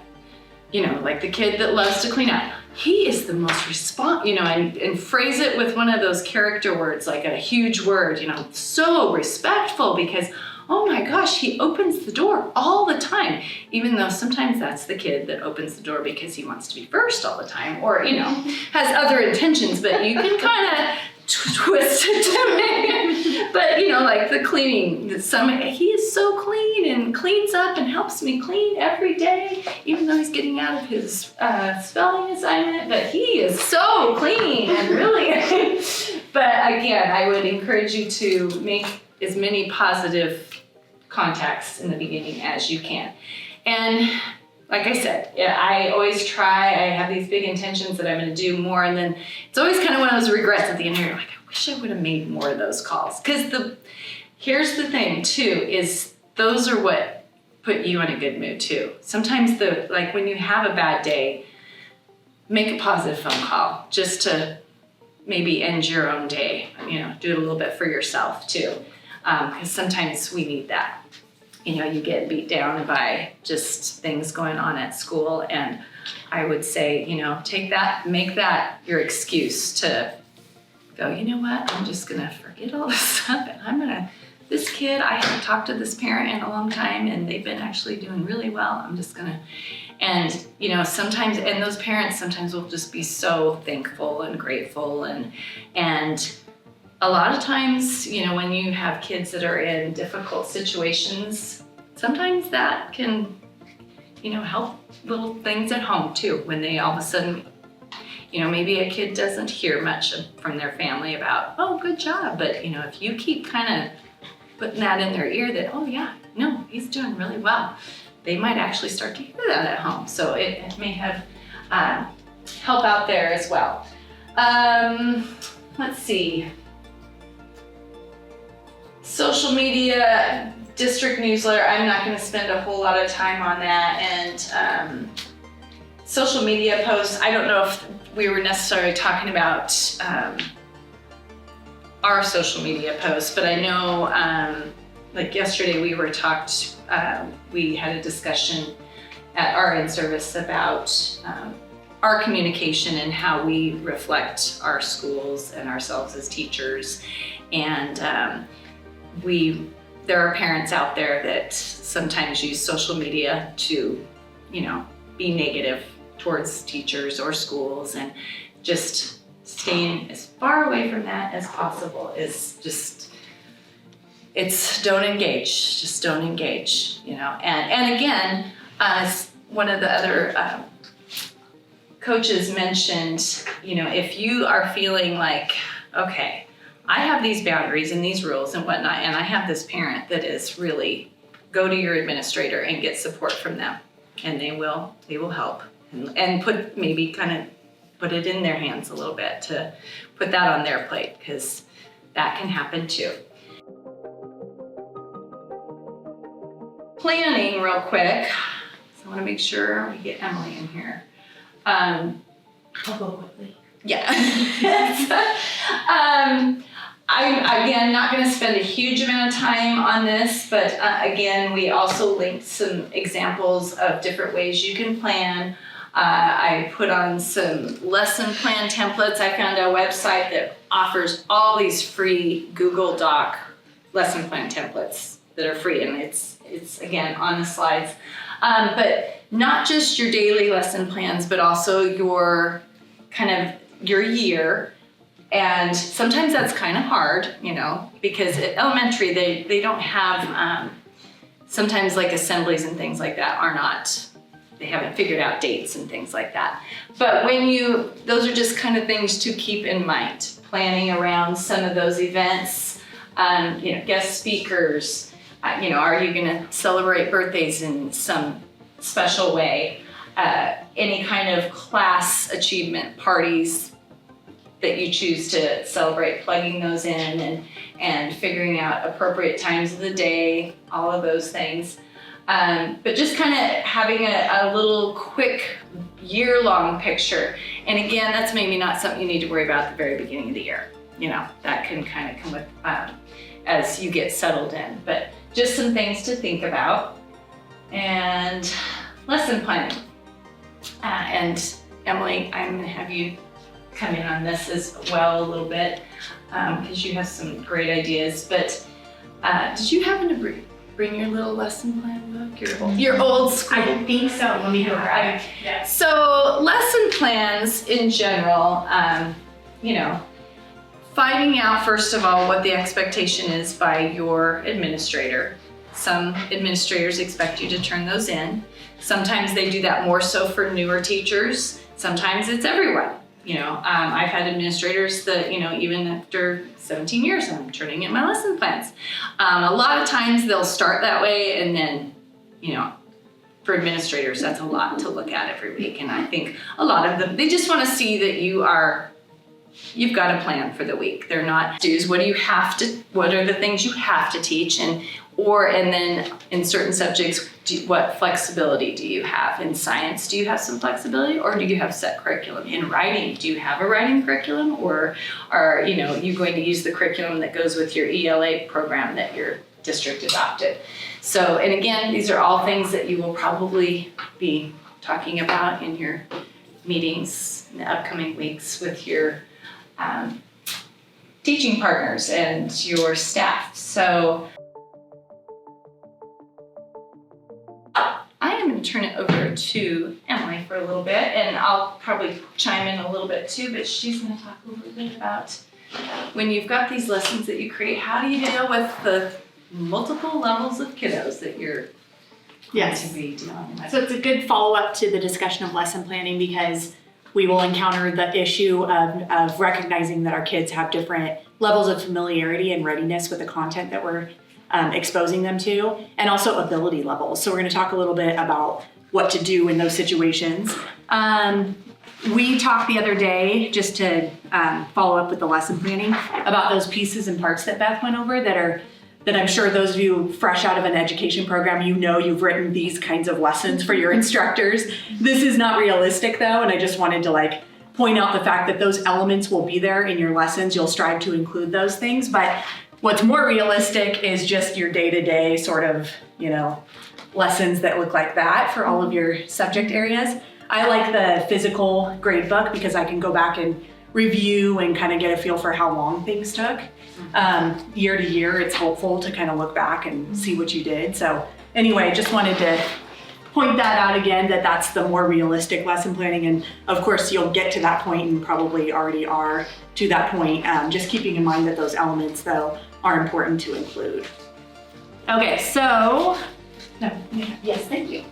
like the kid that loves to clean up. He is the most and phrase it with one of those character words, like a huge word, so respectful because, oh my gosh, he opens the door all the time, even though sometimes that's the kid that opens the door because he wants to be first all the time or, has other intentions, but you can kind of twist it to me. But, like the cleaning, he is so clean and cleans up and helps me clean every day, even though he's getting out of his spelling assignment, but he is so clean and really, but again, I would encourage you to make as many positive contacts in the beginning as you can. And like I said, I always try, I have these big intentions that I'm going to do more, and then it's always kind of one of those regrets at the end of the year, like, I wish I would have made more of those calls. Because here's the thing too, is those are what put you in a good mood too. Sometimes like when you have a bad day, make a positive phone call just to maybe end your own day, do it a little bit for yourself too. Because sometimes we need that. You get beat down by just things going on at school, and I would say, take that, make that your excuse to go, you know what, I'm just gonna forget all this stuff and this kid, I haven't talked to this parent in a long time and they've been actually doing really well. I'm just gonna, and sometimes, and those parents sometimes will just be so thankful and grateful and a lot of times, when you have kids that are in difficult situations, sometimes that can, help little things at home too, when they all of a sudden, maybe a kid doesn't hear much from their family about, oh, good job. But, if you keep kind of putting that in their ear that, oh yeah, no, he's doing really well, they might actually start to hear that at home. So it may have help out there as well. Let's see. Social media, district newsletter, I'm not going to spend a whole lot of time on that. And social media posts, I don't know if we were necessarily talking about our social media posts, but I know like yesterday we had a discussion at our in-service about our communication and how we reflect our schools and ourselves as teachers. And there are parents out there that sometimes use social media to, be negative towards teachers or schools, and just staying as far away from that as possible is just, don't engage, just don't engage, And again, one of the other coaches mentioned, if you are feeling like, okay, I have these boundaries and these rules and whatnot, and I have this parent that is really, go to your administrator and get support from them, and they will help, and put it in their hands a little bit to put that on their plate, because that can happen too. Planning real quick. So I want to make sure we get Emily in here. I'll go quickly. Yeah. I'm, again, not going to spend a huge amount of time on this, but again, we also linked some examples of different ways you can plan. I put on some lesson plan templates. I found a website that offers all these free Google Doc lesson plan templates that are free, and it's again on the slides. But not just your daily lesson plans, but also your your year. And sometimes that's kind of hard, because at elementary, they don't have, sometimes like assemblies and things like that they haven't figured out dates and things like that. But those are just kind of things to keep in mind, planning around some of those events, guest speakers, are you gonna celebrate birthdays in some special way? Any kind of class achievement parties that you choose to celebrate, plugging those in and figuring out appropriate times of the day, all of those things. But just kind of having a little quick year-long picture. And again, that's maybe not something you need to worry about at the very beginning of the year. That can kind of come with as you get settled in. But just some things to think about. And lesson planning. And Emily, I'm gonna have you come in on this as well a little bit, because you have some great ideas. But did you happen to bring your little lesson plan book, your old school? I think so. Let me go grab it. Yeah. So lesson plans in general, finding out first of all what the expectation is by your administrator. Some administrators expect you to turn those in. Sometimes they do that more so for newer teachers. Sometimes it's everyone. I've had administrators that, even after 17 years, I'm turning in my lesson plans. A lot of times they'll start that way, and then, for administrators, that's a lot to look at every week. And I think a lot of them, they just want to see that you've got a plan for the week. They're not what are the things you have to teach, and then in certain subjects, what flexibility do you have? In science, do you have some flexibility, or do you have set curriculum? In writing, do you have a writing curriculum, or are you going to use the curriculum that goes with your ELA program that your district adopted? So, and again, these are all things that you will probably be talking about in your meetings in the upcoming weeks with your teaching partners and your staff. So I am going to turn it over to Emily for a little bit, and I'll probably chime in a little bit too, but she's going to talk a little bit about when you've got these lessons that you create, how do you deal with the multiple levels of kiddos that you're going to be dealing with? So it's a good follow-up to the discussion of lesson planning, because we will encounter the issue of recognizing that our kids have different levels of familiarity and readiness with the content that we're exposing them to, and also ability levels. So we're going to talk a little bit about what to do in those situations. We talked the other day, just to follow up with the lesson planning, about those pieces and parts that Beth went over that that I'm sure those of you fresh out of an education program, you know you've written these kinds of lessons for your instructors. This is not realistic though, and I just wanted to like point out the fact that those elements will be there in your lessons. You'll strive to include those things, but what's more realistic is just your day-to-day sort of, you know, lessons that look like that for all of your subject areas. I like the physical grade book because I can go back and review and kind of get a feel for how long things took. Year to year, it's helpful to kind of look back and see what you did. So anyway, just wanted to point that out again, that that's the more realistic lesson planning. And of course, you'll get to that point and probably already are to that point. Just keeping in mind that those elements, though, are important to include. Okay, so, yes, thank you.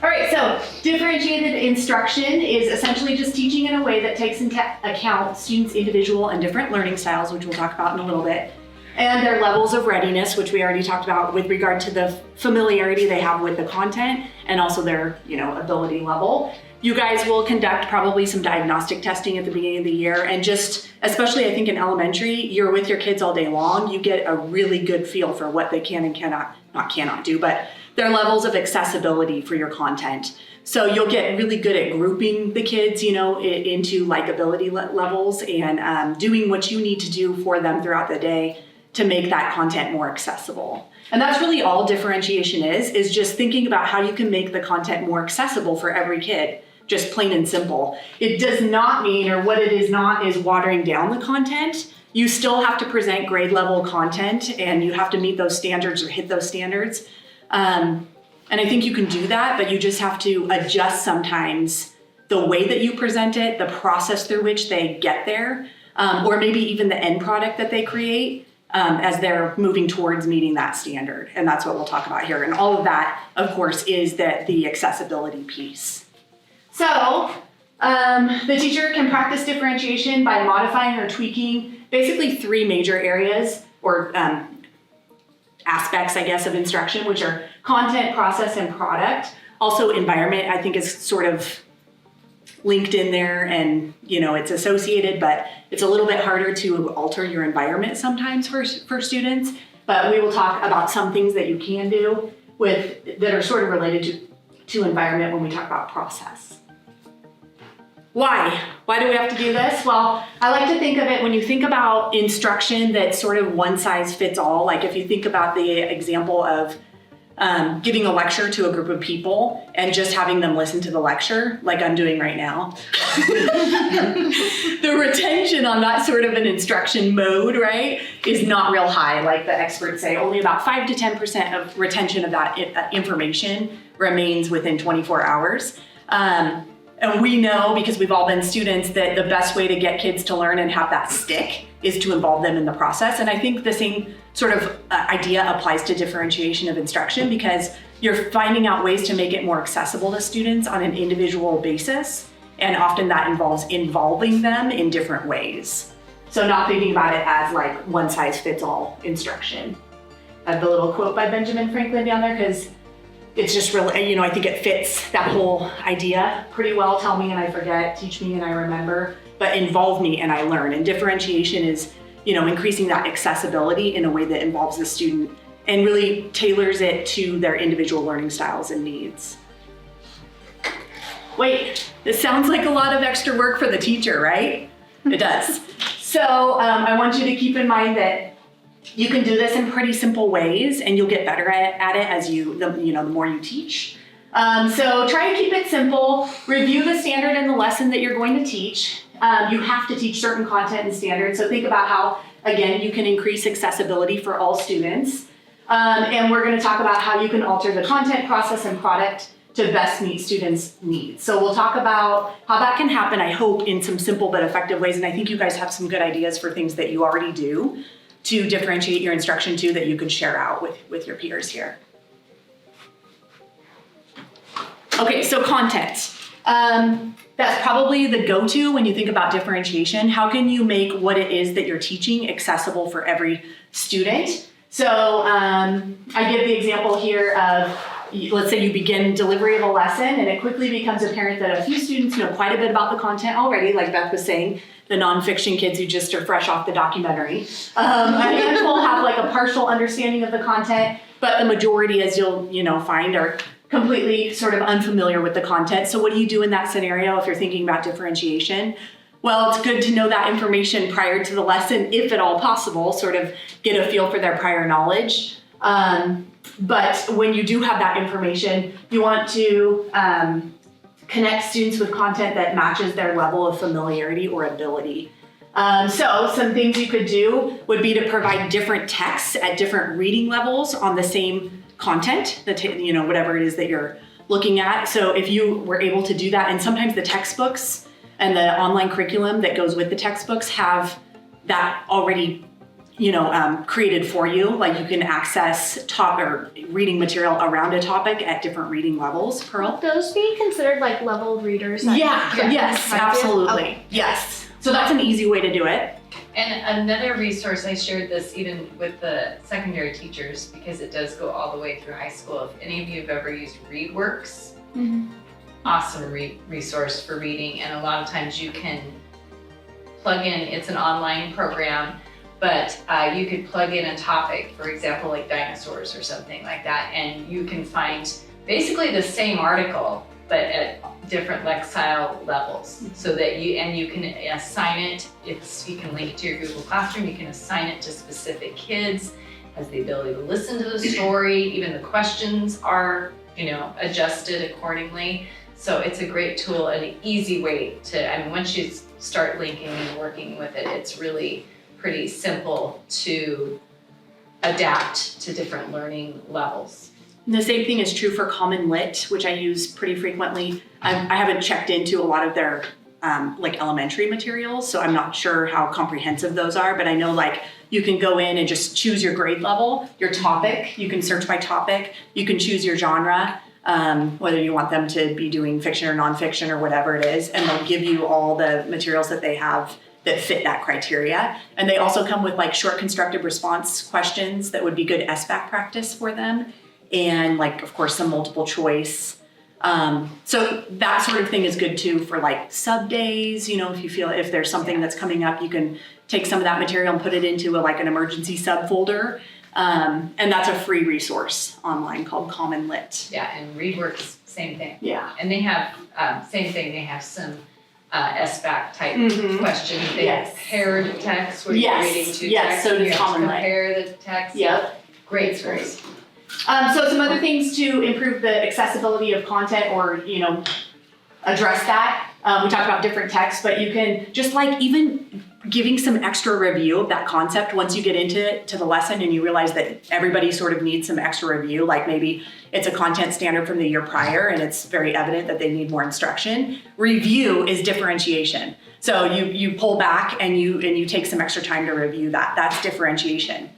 All right, so differentiated instruction is essentially just teaching in a way that takes into account students' individual and different learning styles, which we'll talk about in a little bit, and their levels of readiness, which we already talked about with regard to the familiarity they have with the content and also their, you know, ability level. You guys will conduct probably some diagnostic testing at the beginning of the year, and just, especially I think in elementary, you're with your kids all day long, you get a really good feel for what they can and cannot do, but their levels of accessibility for your content. So you'll get really good at grouping the kids, you know, into like ability levels and doing what you need to do for them throughout the day to make that content more accessible. And that's really all differentiation is just thinking about how you can make the content more accessible for every kid, just plain and simple. It does not mean, or what it is not, is watering down the content. You still have to present grade level content and you have to meet those standards or hit those standards. And I think you can do that, but you just have to adjust sometimes the way that you present it, the process through which they get there, or maybe even the end product that they create as they're moving towards meeting that standard. And that's what we'll talk about here. And all of that, of course, is the accessibility piece. So the teacher can practice differentiation by modifying or tweaking basically three major areas or aspects, I guess, of instruction, which are content, process, and product. Also environment, I think, is sort of linked in there, and you know, it's associated, but it's a little bit harder to alter your environment sometimes for students. But we will talk about some things that you can do that are sort of related to environment when we talk about process. Why? Why do we have to do this? Well, I like to think of it when you think about instruction that's sort of one size fits all. Like if you think about the example of giving a lecture to a group of people and just having them listen to the lecture, like I'm doing right now. The retention on that sort of an instruction mode, right, is not real high. Like the experts say, only about 5 to 10% of retention of that information remains within 24 hours. And we know, because we've all been students, that the best way to get kids to learn and have that stick is to involve them in the process. And I think the same sort of idea applies to differentiation of instruction, because you're finding out ways to make it more accessible to students on an individual basis. And often that involves involving them in different ways. So not thinking about it as like one size fits all instruction. I have the little quote by Benjamin Franklin down there, because it's just really, you know, I think it fits that whole idea pretty well. Tell me and I forget, teach me and I remember, but involve me and I learn. And differentiation is, you know, increasing that accessibility in a way that involves the student and really tailors it to their individual learning styles and needs. Wait, this sounds like a lot of extra work for the teacher, right? It does. So I want you to keep in mind that you can do this in pretty simple ways, and you'll get better at it as the more you teach. So try and keep it simple. Review the standard in the lesson that you're going to teach. You have to teach certain content and standards, so think about how, again, you can increase accessibility for all students. And we're going to talk about how you can alter the content, process, and product to best meet students' needs. So we'll talk about how that can happen, I hope, in some simple but effective ways. And I think you guys have some good ideas for things that you already do to differentiate your instruction to that you could share out with your peers here. Okay, so content. That's probably the go-to when you think about differentiation. How can you make what it is that you're teaching accessible for every student? So I give the example here of let's say you begin delivery of a lesson and it quickly becomes apparent that a few students know quite a bit about the content already, like Beth was saying, the nonfiction kids who just are fresh off the documentary. A handful have like a partial understanding of the content, but the majority, as you'll find, are completely sort of unfamiliar with the content. So what do you do in that scenario if you're thinking about differentiation? Well, it's good to know that information prior to the lesson, if at all possible, sort of get a feel for their prior knowledge. But when you do have that information, you want to connect students with content that matches their level of familiarity or ability. So some things you could do would be to provide different texts at different reading levels on the same content, whatever it is that you're looking at. So if you were able to do that, and sometimes the textbooks and the online curriculum that goes with the textbooks have that already created for you. Like you can access reading material around a topic at different reading levels. Pearl? Would those be considered like level readers? Yes, absolutely. Okay. Yes. So that's an easy way to do it. And another resource, I shared this even with the secondary teachers because it does go all the way through high school. If any of you have ever used ReadWorks, awesome resource for reading. And a lot of times you can plug in, it's an online program, but you could plug in a topic, for example, like dinosaurs or something like that, and you can find basically the same article, but at different lexile levels, so that you can assign it. You can link it to your Google Classroom. You can assign it to specific kids. Has the ability to listen to the story. Even the questions are, adjusted accordingly. So it's a great tool and an easy way to. Once you start linking and working with it, it's really pretty simple to adapt to different learning levels. And the same thing is true for Common Lit, which I use pretty frequently. I haven't checked into a lot of their elementary materials, so I'm not sure how comprehensive those are, but I know you can go in and just choose your grade level, your topic, you can search by topic, you can choose your genre, whether you want them to be doing fiction or nonfiction or whatever it is, and they'll give you all the materials that they have that fit that criteria. And they also come with short constructive response questions that would be good SBAC practice for them. And of course, some multiple choice. So that sort of thing is good too for sub days. If there's something that's coming up, you can take some of that material and put it into an emergency subfolder. And that's a free resource online called Common Lit. Yeah, and ReadWorks, same thing. Yeah. And they have, same thing, they have some SBAC type questions. They have paired text where you're reading two texts. So does Common Lit. Compare the text. Yep. Great. So some other things to improve the accessibility of content or, address that. We talked about different texts, but you can just even giving some extra review of that concept once you get into the lesson and you realize that everybody sort of needs some extra review, maybe it's a content standard from the year prior and it's very evident that they need more instruction. Review is differentiation. So you pull back and you take some extra time to review that. That's differentiation.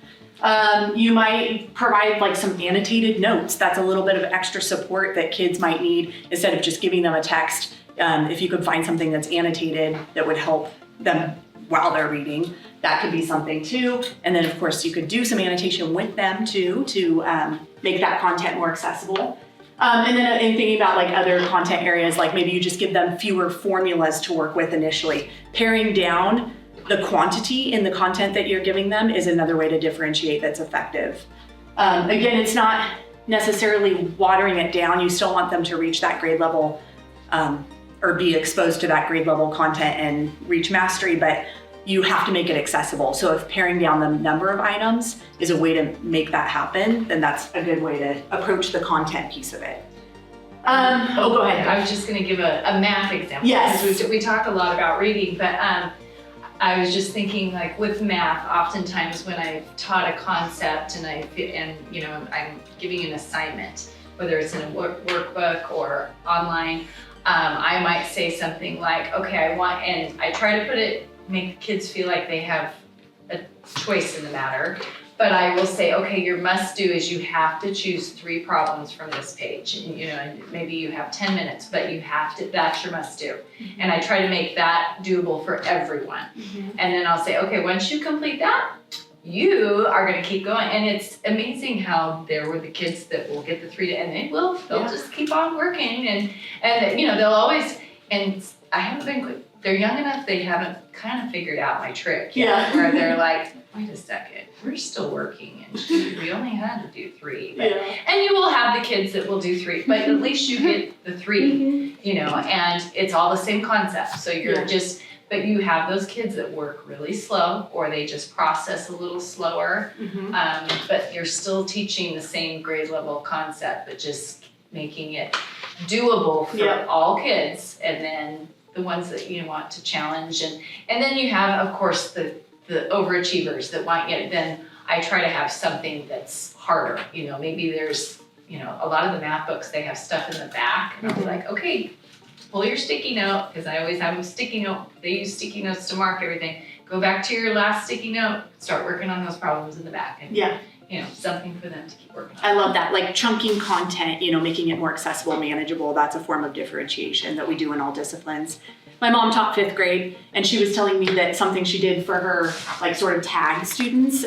You might provide some annotated notes. That's a little bit of extra support that kids might need instead of just giving them a text. If you could find something that's annotated that would help them while they're reading, that could be something too. And then of course you could do some annotation with them too to make that content more accessible. And then in thinking about other content areas, maybe you just give them fewer formulas to work with initially. Paring down the quantity in the content that you're giving them is another way to differentiate that's effective. Again, it's not necessarily watering it down. You still want them to reach that grade level or be exposed to that grade level content and reach mastery, but you have to make it accessible. So if paring down the number of items is a way to make that happen, then that's a good way to approach the content piece of it. Go ahead. I was just going to give a math example. Yes. Because we talk a lot about reading, but I was just thinking with math, oftentimes when I've taught a concept and I'm giving an assignment, whether it's in a workbook or online, I might say something okay, and I try to make kids feel like they have a choice in the matter, but I will say, okay, your must do is you have to choose 3 problems from this page, and maybe you have 10 minutes, but you have to, that's your must do. And I try to make that doable for everyone. And then I'll say, okay, once you complete that, you are gonna keep going. And it's amazing how there were the kids that will get the 3 and they'll just keep on working and you know, they'll always, and I haven't been, they're young enough, they haven't kind of figured out my trick yet, where they're like, wait a second, we're still working and we only had to do 3. But, and you will have the kids that will do 3, but at least you get the 3, you know, and it's all the same concept. So you're just, but you have those kids that work really slow or they just process a little slower, but you're still teaching the same grade level concept, but just making it doable for all kids. And then the ones that you want to challenge. And then you have, of course, the overachievers that want you, then I try to have something that's harder. You know, maybe there's, you know, a lot of the math books, they have stuff in the back and I'll be like, okay, pull your sticky note, because I always have a sticky note. They use sticky notes to mark everything. Go back to your last sticky note, start working on those problems in the back. And, you know, something for them to keep working on. I love that, like chunking content, you know, making it more accessible, manageable. That's a form of differentiation that we do in all disciplines. My mom taught 5th grade, and she was telling me that something she did for her, like sort of tag students,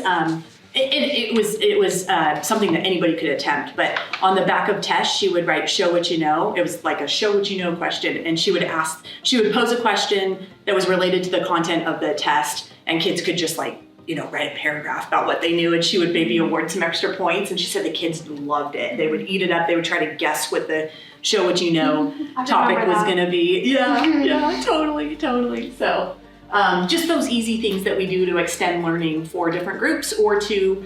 it was something that anybody could attempt, but on the back of tests, she would write, show what you know. It was like a show what you know question, and she would pose a question that was related to the content of the test, and kids could just like, you know, write a paragraph about what they knew, and she would maybe award some extra points, and she said the kids loved it. They would eat it up. They would try to guess what the show what you know topic was gonna be. Yeah, totally. So just those easy things that we do to extend learning for different groups or to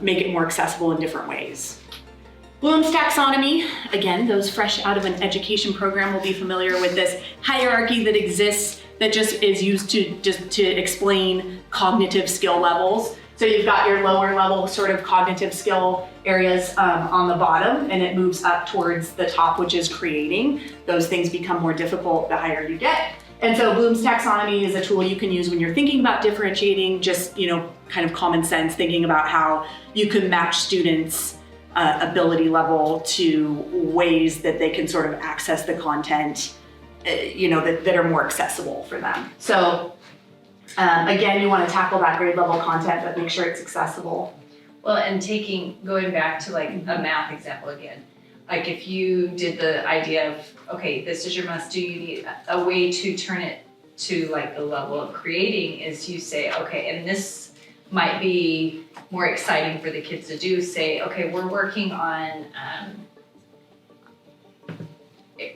make it more accessible in different ways. Bloom's taxonomy, again, those fresh out of an education program will be familiar with this hierarchy that exists that just is used to explain cognitive skill levels. So you've got your lower level sort of cognitive skill areas on the bottom, and it moves up towards the top, which is creating. Those things become more difficult the higher you get. And so Bloom's taxonomy is a tool you can use when you're thinking about differentiating, just, you know, kind of common sense, thinking about how you can match students' ability level to ways that they can sort of access the content, you know, that are more accessible for them. So again, you want to tackle that grade level content, but make sure it's accessible. Well, and going back to like a math example again, like if you did the idea of, okay, this is your must do, you need a way to turn it to like the level of creating is you say, okay, and this might be more exciting for the kids to do, say, okay, we're working on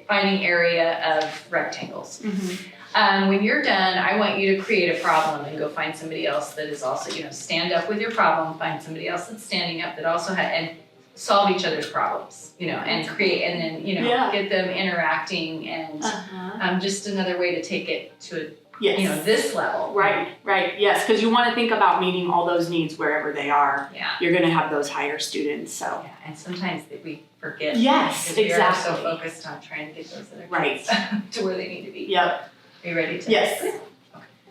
finding area of rectangles. When you're done, I want you to create a problem and go find somebody else that is also, you know, stand up with your problem, find somebody else that's standing up that also and solve each other's problems, you know, and create, and then, you know, get them interacting and just another way to take it to, you know, this level. Right, yes, because you want to think about meeting all those needs wherever they are. You're going to have those higher students, so. And sometimes we forget. Yes, exactly. We are so exactly. focused on trying to get those other kids to where they need to be. Yep. Are you ready to? Yes.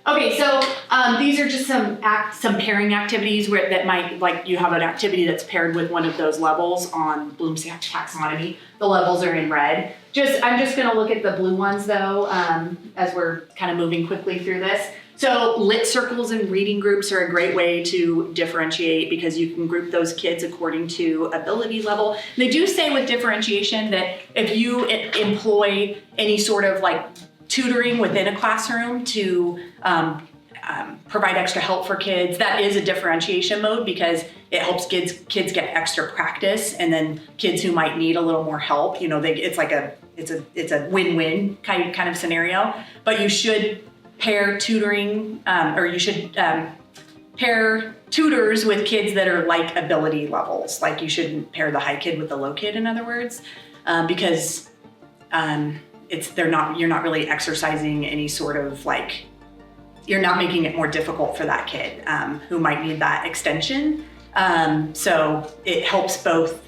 Okay, so these are just some pairing activities that might, like you have an activity that's paired with one of those levels on Bloom's taxonomy. The levels are in red. I'm just gonna look at the blue ones though, as we're kind of moving quickly through this. So lit circles and reading groups are a great way to differentiate because you can group those kids according to ability level. And they do say with differentiation that if you employ any sort of like tutoring within a classroom to provide extra help for kids, that is a differentiation mode because it helps kids get extra practice, and then kids who might need a little more help, you know, it's a win-win kind of scenario. But you should pair tutoring, or you should pair tutors with kids that are like ability levels. Like you shouldn't pair the high kid with the low kid, in other words, because you're not really exercising any sort of like, you're not making it more difficult for that kid who might need that extension. So it helps both,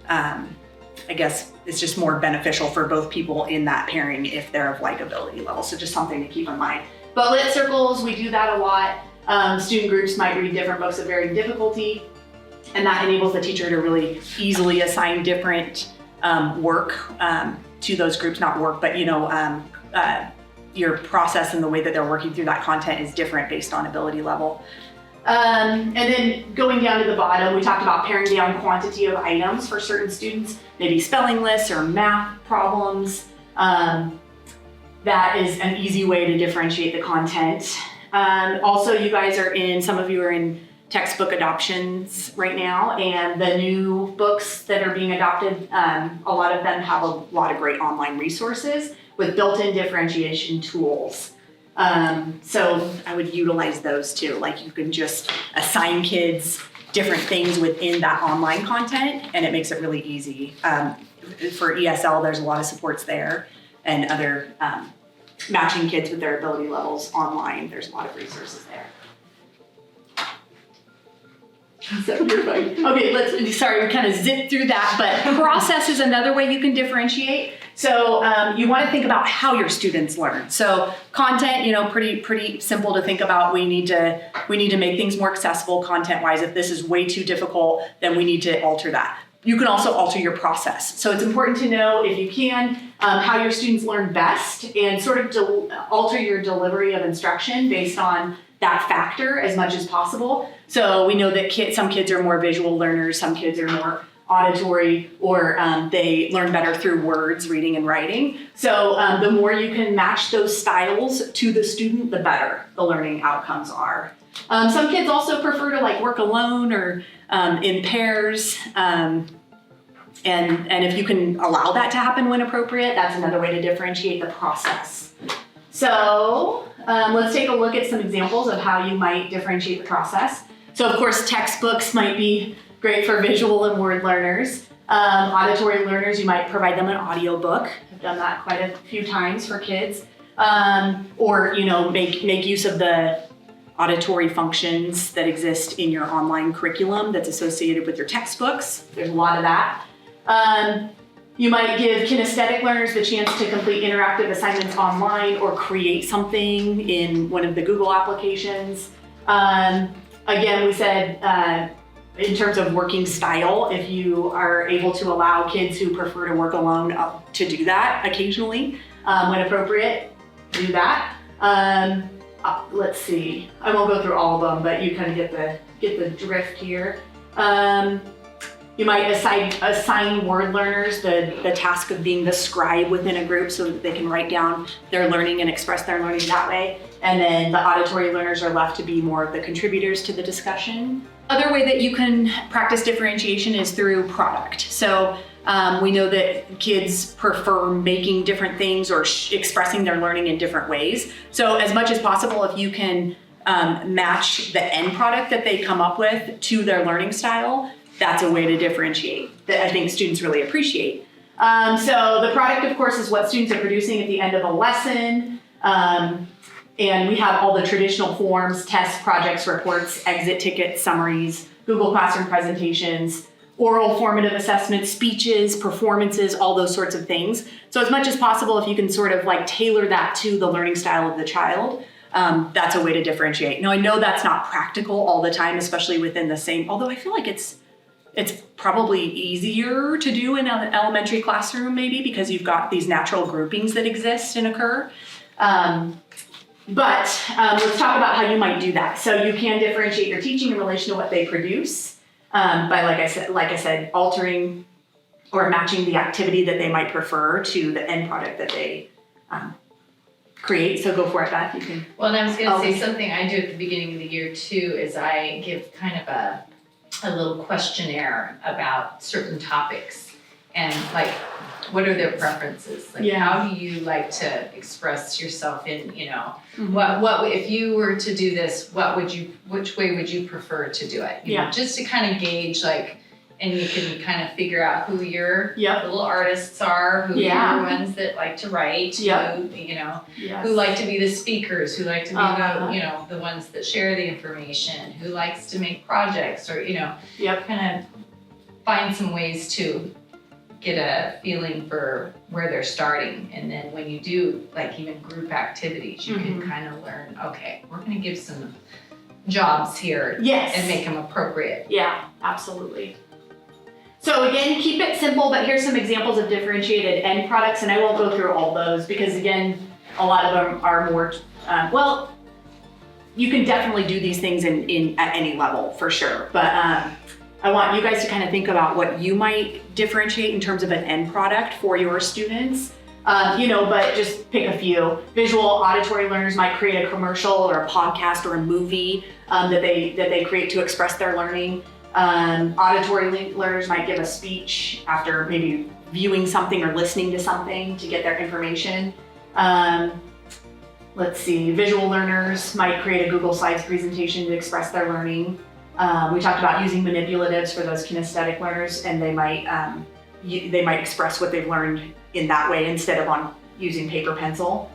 I guess it's just more beneficial for both people in that pairing if they're of like ability level. So just something to keep in mind. But lit circles, we do that a lot. Student groups might read different books of varying difficulty, and that enables the teacher to really easily assign different work to those groups, not work, but your process and the way that they're working through that content is different based on ability level. And then going down to the bottom, we talked about paring down quantity of items for certain students, maybe spelling lists or math problems. That is an easy way to differentiate the content. Also, you guys some of you are in textbook adoptions right now, and the new books that are being adopted, a lot of them have a lot of great online resources with built-in differentiation tools. So I would utilize those too. Like you can just assign kids different things within that online content, and it makes it really easy. For ESL, there's a lot of supports there, and other matching kids with their ability levels online. There's a lot of resources there. So you're fine. Okay, sorry, we kind of zipped through that, but process is another way you can differentiate. So you want to think about how your students learn. So content, pretty simple to think about. We need to make things more accessible content-wise. If this is way too difficult, then we need to alter that. You can also alter your process. So it's important to know, if you can, how your students learn best, and sort of alter your delivery of instruction based on that factor as much as possible. So we know that some kids are more visual learners, some kids are more auditory, or they learn better through words, reading and writing. So the more you can match those styles to the student, the better the learning outcomes are. Some kids also prefer to work alone or in pairs. And if you can allow that to happen when appropriate, that's another way to differentiate the process. So let's take a look at some examples of how you might differentiate the process. So of course, textbooks might be great for visual and word learners. Auditory learners, you might provide them an audiobook. I've done that quite a few times for kids. Or make use of the auditory functions that exist in your online curriculum that's associated with your textbooks. There's a lot of that. You might give kinesthetic learners the chance to complete interactive assignments online or create something in one of the Google applications. Again, we said in terms of working style, if you are able to allow kids who prefer to work alone to do that occasionally, when appropriate, do that. Let's see, I won't go through all of them, but you kind of get the drift here. You might assign word learners the task of being the scribe within a group so that they can write down their learning and express their learning that way. And then the auditory learners are left to be more of the contributors to the discussion. Other way that you can practice differentiation is through product. So we know that kids prefer making different things or expressing their learning in different ways. So as much as possible, if you can match the end product that they come up with to their learning style, that's a way to differentiate that I think students really appreciate. So the product, of course, is what students are producing at the end of a lesson. And we have all the traditional forms: tests, projects, reports, exit tickets, summaries, Google Classroom presentations, oral formative assessments, speeches, performances, all those sorts of things. So as much as possible, if you can sort of tailor that to the learning style of the child, that's a way to differentiate. Now, I know that's not practical all the time, especially within the same, although I feel like it's probably easier to do in an elementary classroom maybe because you've got these natural groupings that exist and occur. But let's talk about how you might do that. So you can differentiate your teaching in relation to what they produce by, like I said, altering or matching the activity that they might prefer to the end product that they create. So go for it, Beth. You can. Well, and I was going to say something I do at the beginning of the year too is I give kind of a little questionnaire about certain topics and what are their preferences? How do you like to express yourself in, what if you were to do this, which way would you prefer to do it? You know, just to kind of gauge and you can kind of figure out who your little artists are, who are ones that like to write, who like to be the speakers, who like to be the ones that share the information, who likes to make projects, or kind of find some ways to get a feeling for where they're starting. And then when you do even group activities, you can kind of learn, okay, we're going to give some jobs here and make them appropriate. Yeah, absolutely. So again, keep it simple, but here's some examples of differentiated end products, and I won't go through all those because again, a lot of them are more, you can definitely do these things at any level for sure. But I want you guys to kind of think about what you might differentiate in terms of an end product for your students. But just pick a few. Visual auditory learners might create a commercial or a podcast or a movie that they create to express their learning. Auditory learners might give a speech after maybe viewing something or listening to something to get their information. Let's see, visual learners might create a Google Slides presentation to express their learning. We talked about using manipulatives for those kinesthetic learners, and they might express what they've learned in that way instead of on using paper pencil.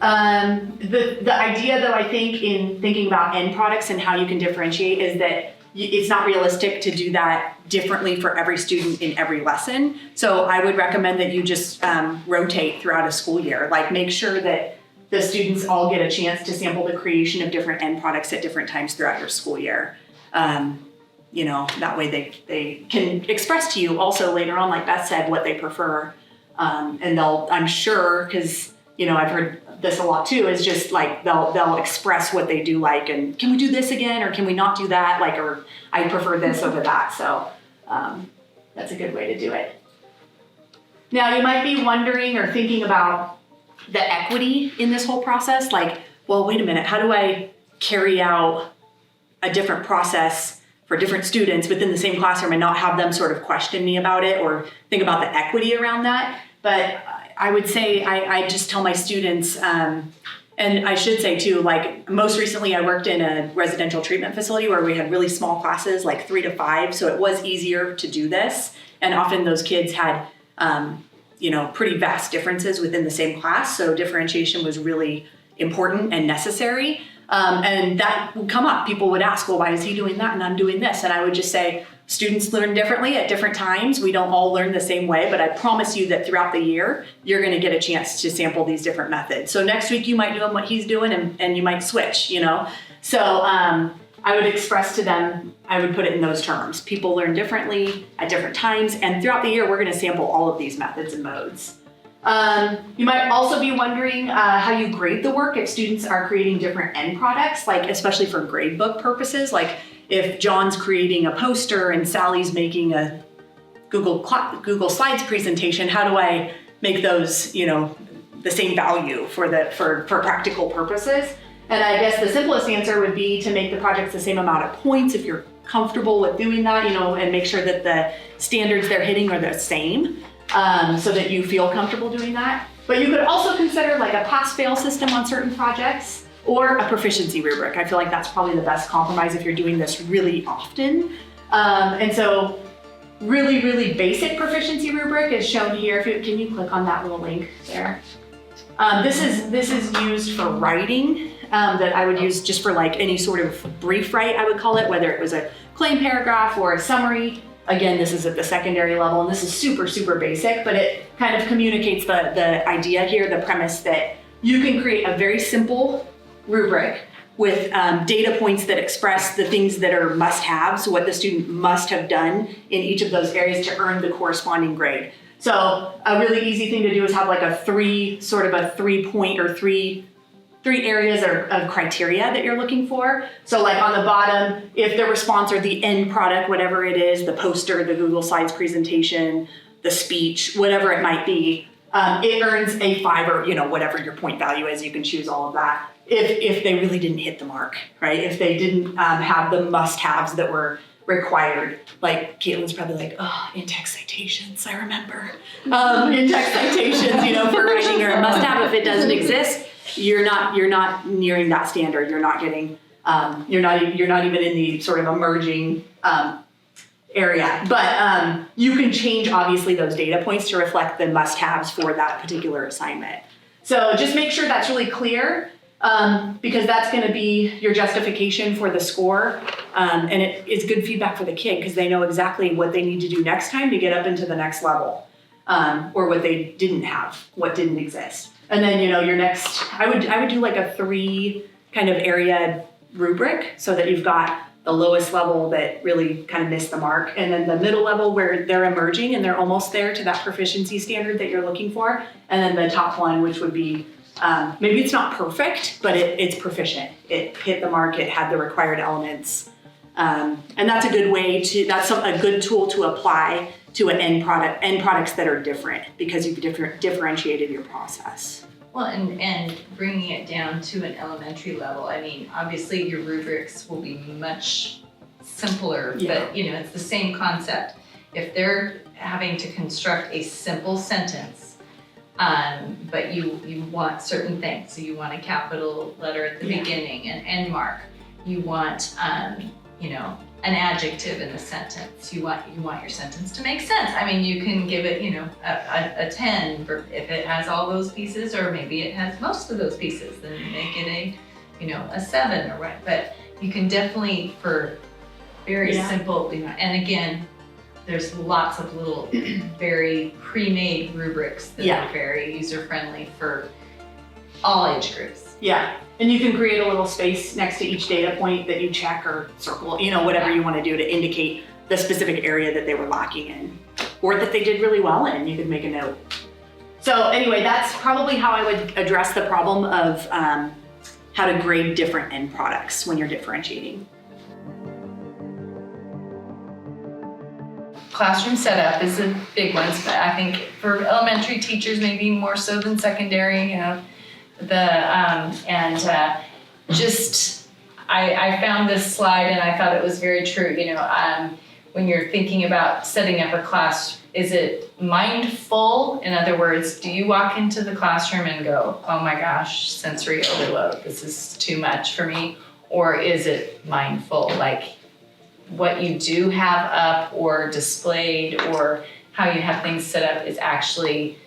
The idea though, I think, in thinking about end products and how you can differentiate is that it's not realistic to do that differently for every student in every lesson. So I would recommend that you just rotate throughout a school year. Like make sure that the students all get a chance to sample the creation of different end products at different times throughout your school year. That way they can express to you also later on, like Beth said, what they prefer. And I'm sure, because, I've heard this a lot too, is just like, they'll express what they do like, and can we do this again? Or can we not do that? Like, or I prefer this over that. So, that's a good way to do it. Now you might be wondering or thinking about the equity in this whole process. Like, well, wait a minute, how do I carry out a different process for different students within the same classroom and not have them sort of question me about it or think about the equity around that? But I would say I just tell my students, and I should say too, like most recently I worked in a residential treatment facility where we had really small classes, like 3 to 5, so it was easier to do this. And often those kids had, pretty vast differences within the same class, so differentiation was really important and necessary. And that would come up. People would ask, well, why is he doing that and I'm doing this? And I would just say, students learn differently at different times. We don't all learn the same way, but I promise you that throughout the year, you're going to get a chance to sample these different methods. So next week you might do what he's doing and you might switch, So I would express to them, I would put it in those terms. People learn differently at different times. And throughout the year, we're going to sample all of these methods and modes. You might also be wondering how you grade the work if students are creating different end products, like especially for gradebook purposes. Like if John's creating a poster and Sally's making a Google Slides presentation, how do I make those, the same value for practical purposes? And I guess the simplest answer would be to make the projects the same amount of points if you're comfortable with doing that, and make sure that the standards they're hitting are the same. So that you feel comfortable doing that. But you could also consider like a pass-fail system on certain projects or a proficiency rubric. I feel like that's probably the best compromise if you're doing this really often. And so really, really basic proficiency rubric is shown here. Can you click on that little link there? This is used for writing that I would use just for like any sort of brief write, I would call it, whether it was a claim paragraph or a summary. Again, this is at the secondary level, and this is super, super basic, but it kind of communicates the idea here, the premise that you can create a very simple rubric with data points that express the things that are must-haves, what the student must have done in each of those areas to earn the corresponding grade. So a really easy thing to do is have like a three point or three areas of criteria that you're looking for. So like on the bottom, if the response or the end product, whatever it is, the poster, the Google Slides presentation, the speech, whatever it might be, it earns a 5 or whatever your point value is, you can choose all of that. If they really didn't hit the mark, right? If they didn't have the must-haves that were required, like Caitlin's probably like, oh, in-text citations, I remember. In-text citations, for writing are a must-have. If it doesn't exist, you're not nearing that standard. You're not getting, you're not even in the sort of emerging area. But you can change obviously those data points to reflect the must-haves for that particular assignment. So just make sure that's really clear, because that's going to be your justification for the score, and it is good feedback for the kid because they know exactly what they need to do next time to get up into the next level, or what they didn't have, what didn't exist. And then, your next, I would do like a 3 kind of area rubric so that you've got the lowest level that really kind of missed the mark, and then the middle level where they're emerging and they're almost there to that proficiency standard that you're looking for, and then the top one, which would be, maybe it's not perfect, but it's proficient it hit the mark, it had the required elements. And that's a good way to, that's a good tool to apply to an end products that are different because you've differentiated your process. Well, and bringing it down to an elementary level, I mean, obviously your rubrics will be much simpler, but you know, it's the same concept. If they're having to construct a simple sentence, but you want certain things, so you want a capital letter at the beginning, an end mark, you want you know, an adjective in the sentence. You want your sentence to make sense. I mean, you can give it, you know, a 10 if it has all those pieces, or maybe it has most of those pieces, then make it a, you know, a 7 or what. But you can definitely, for very simple, you know, and again, there's lots of little very pre-made rubrics that are very user-friendly for all age groups. Yeah. And you can create a little space next to each data point that you check or circle, you know, whatever you want to do to indicate the specific area that they were lacking in or that they did really well in. You could make a note. So anyway, that's probably how I would address the problem of how to grade different end products when you're differentiating. Classroom setup is a big one, but I think for elementary teachers, maybe more so than secondary, you know, I found this slide and I thought it was very true. You know, when you're thinking about setting up a class, is it mindful? In other words, do you walk into the classroom and go, oh my gosh, sensory overload, this is too much for me? Or is it mindful, like what you do have up or displayed or how you have things set up is actually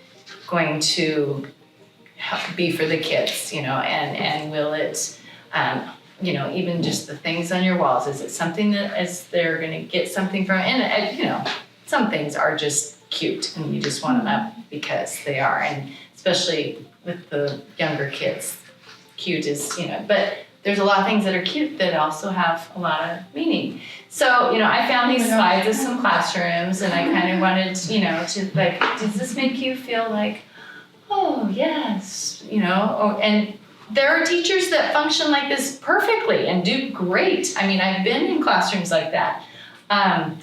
going to be for the kids, you know, and will it, you know, even just the things on your walls, is it something that as they're gonna get something from, and you know, some things are just cute and you just want them up because they are, and especially with the younger kids, cute is, you know, but there's a lot of things that are cute that also have a lot of meaning. So, you know, I found these slides of some classrooms and I kind of wanted, you know, to like, does this make you feel like, oh, yes, you know, and there are teachers that function like this perfectly and do great. I mean, I've been in classrooms like that. I'm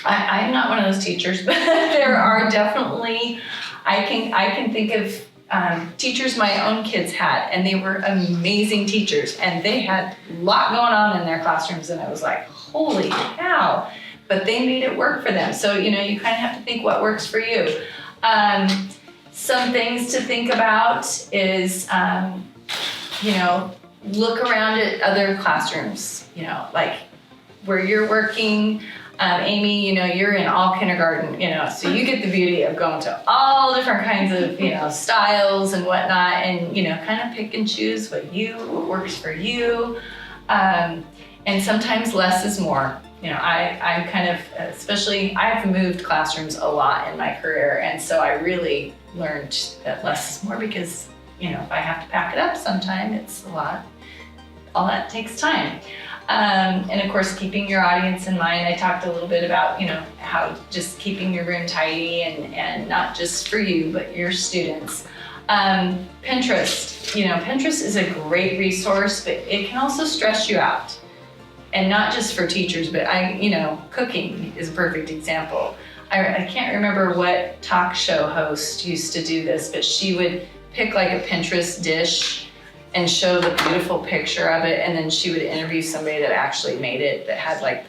not one of those teachers, but there are definitely, I can think of teachers my own kids had, and they were amazing teachers, and they had a lot going on in their classrooms, and I was like, holy cow, but they made it work for them. So, you know, you kind of have to think what works for you. Some things to think about is, you know, look around at other classrooms, you know, like where you're working. Amy, you know, you're in all kindergarten, you know, so you get the beauty of going to all different kinds of, you know, styles and whatnot, and, you know, kind of pick and choose what works for you. And sometimes less is more. You know, I'm kind of, especially, I've moved classrooms a lot in my career, and so I really learned that less is more because, you know, if I have to pack it up sometime, it's a lot. All that takes time. And of course, keeping your audience in mind. I talked a little bit about, you know, how just keeping your room tidy and not just for you, but your students. Pinterest, you know, Pinterest is a great resource, but it can also stress you out. And not just for teachers, but you know, cooking is a perfect example. I can't remember what talk show host used to do this, but she would pick like a Pinterest dish and show the beautiful picture of it, and then she would interview somebody that actually made it that had like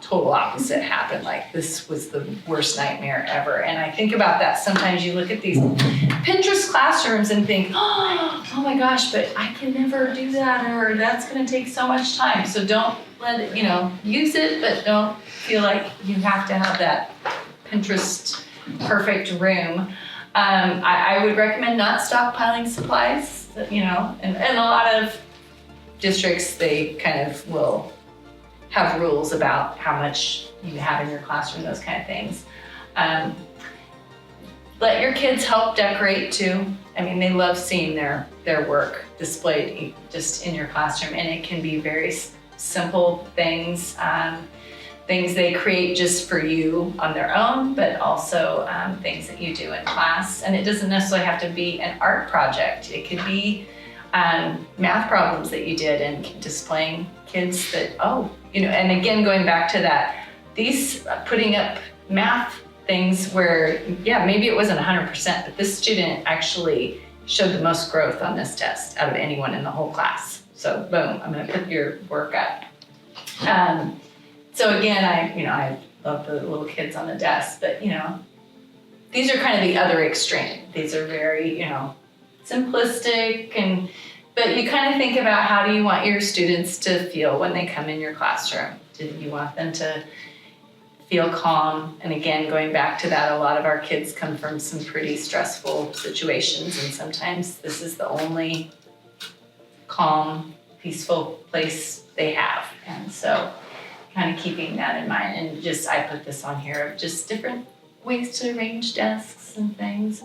total opposite happen. Like, this was the worst nightmare ever. And I think about that. Sometimes you look at these Pinterest classrooms and think, oh my gosh, but I can never do that, or that's gonna take so much time. So don't let it, you know, use it, but don't feel like you have to have that Pinterest perfect room. I would recommend not stockpiling supplies, you know, and a lot of districts, they kind of will have rules about how much you have in your classroom, those kind of things. Let your kids help decorate too. I mean, they love seeing their work displayed just in your classroom, and it can be very simple things, things they create just for you on their own, but also things that you do in class. And it doesn't necessarily have to be an art project. It could be math problems that you did and displaying kids that, oh, you know, and again, going back to that, these putting up math things where, yeah, maybe it wasn't 100%, but this student actually showed the most growth on this test out of anyone in the whole class. So boom, I'm gonna put your work up. So again, I love the little kids on the desk, but you know, these are kind of the other extreme. These are very, you know, simplistic, but you kind of think about how do you want your students to feel when they come in your classroom? Do you want them to feel calm? And again, going back to that, a lot of our kids come from some pretty stressful situations, and sometimes this is the only calm, peaceful place they have. And so kind of keeping that in mind, and just I put this on here of just different ways to arrange desks and things.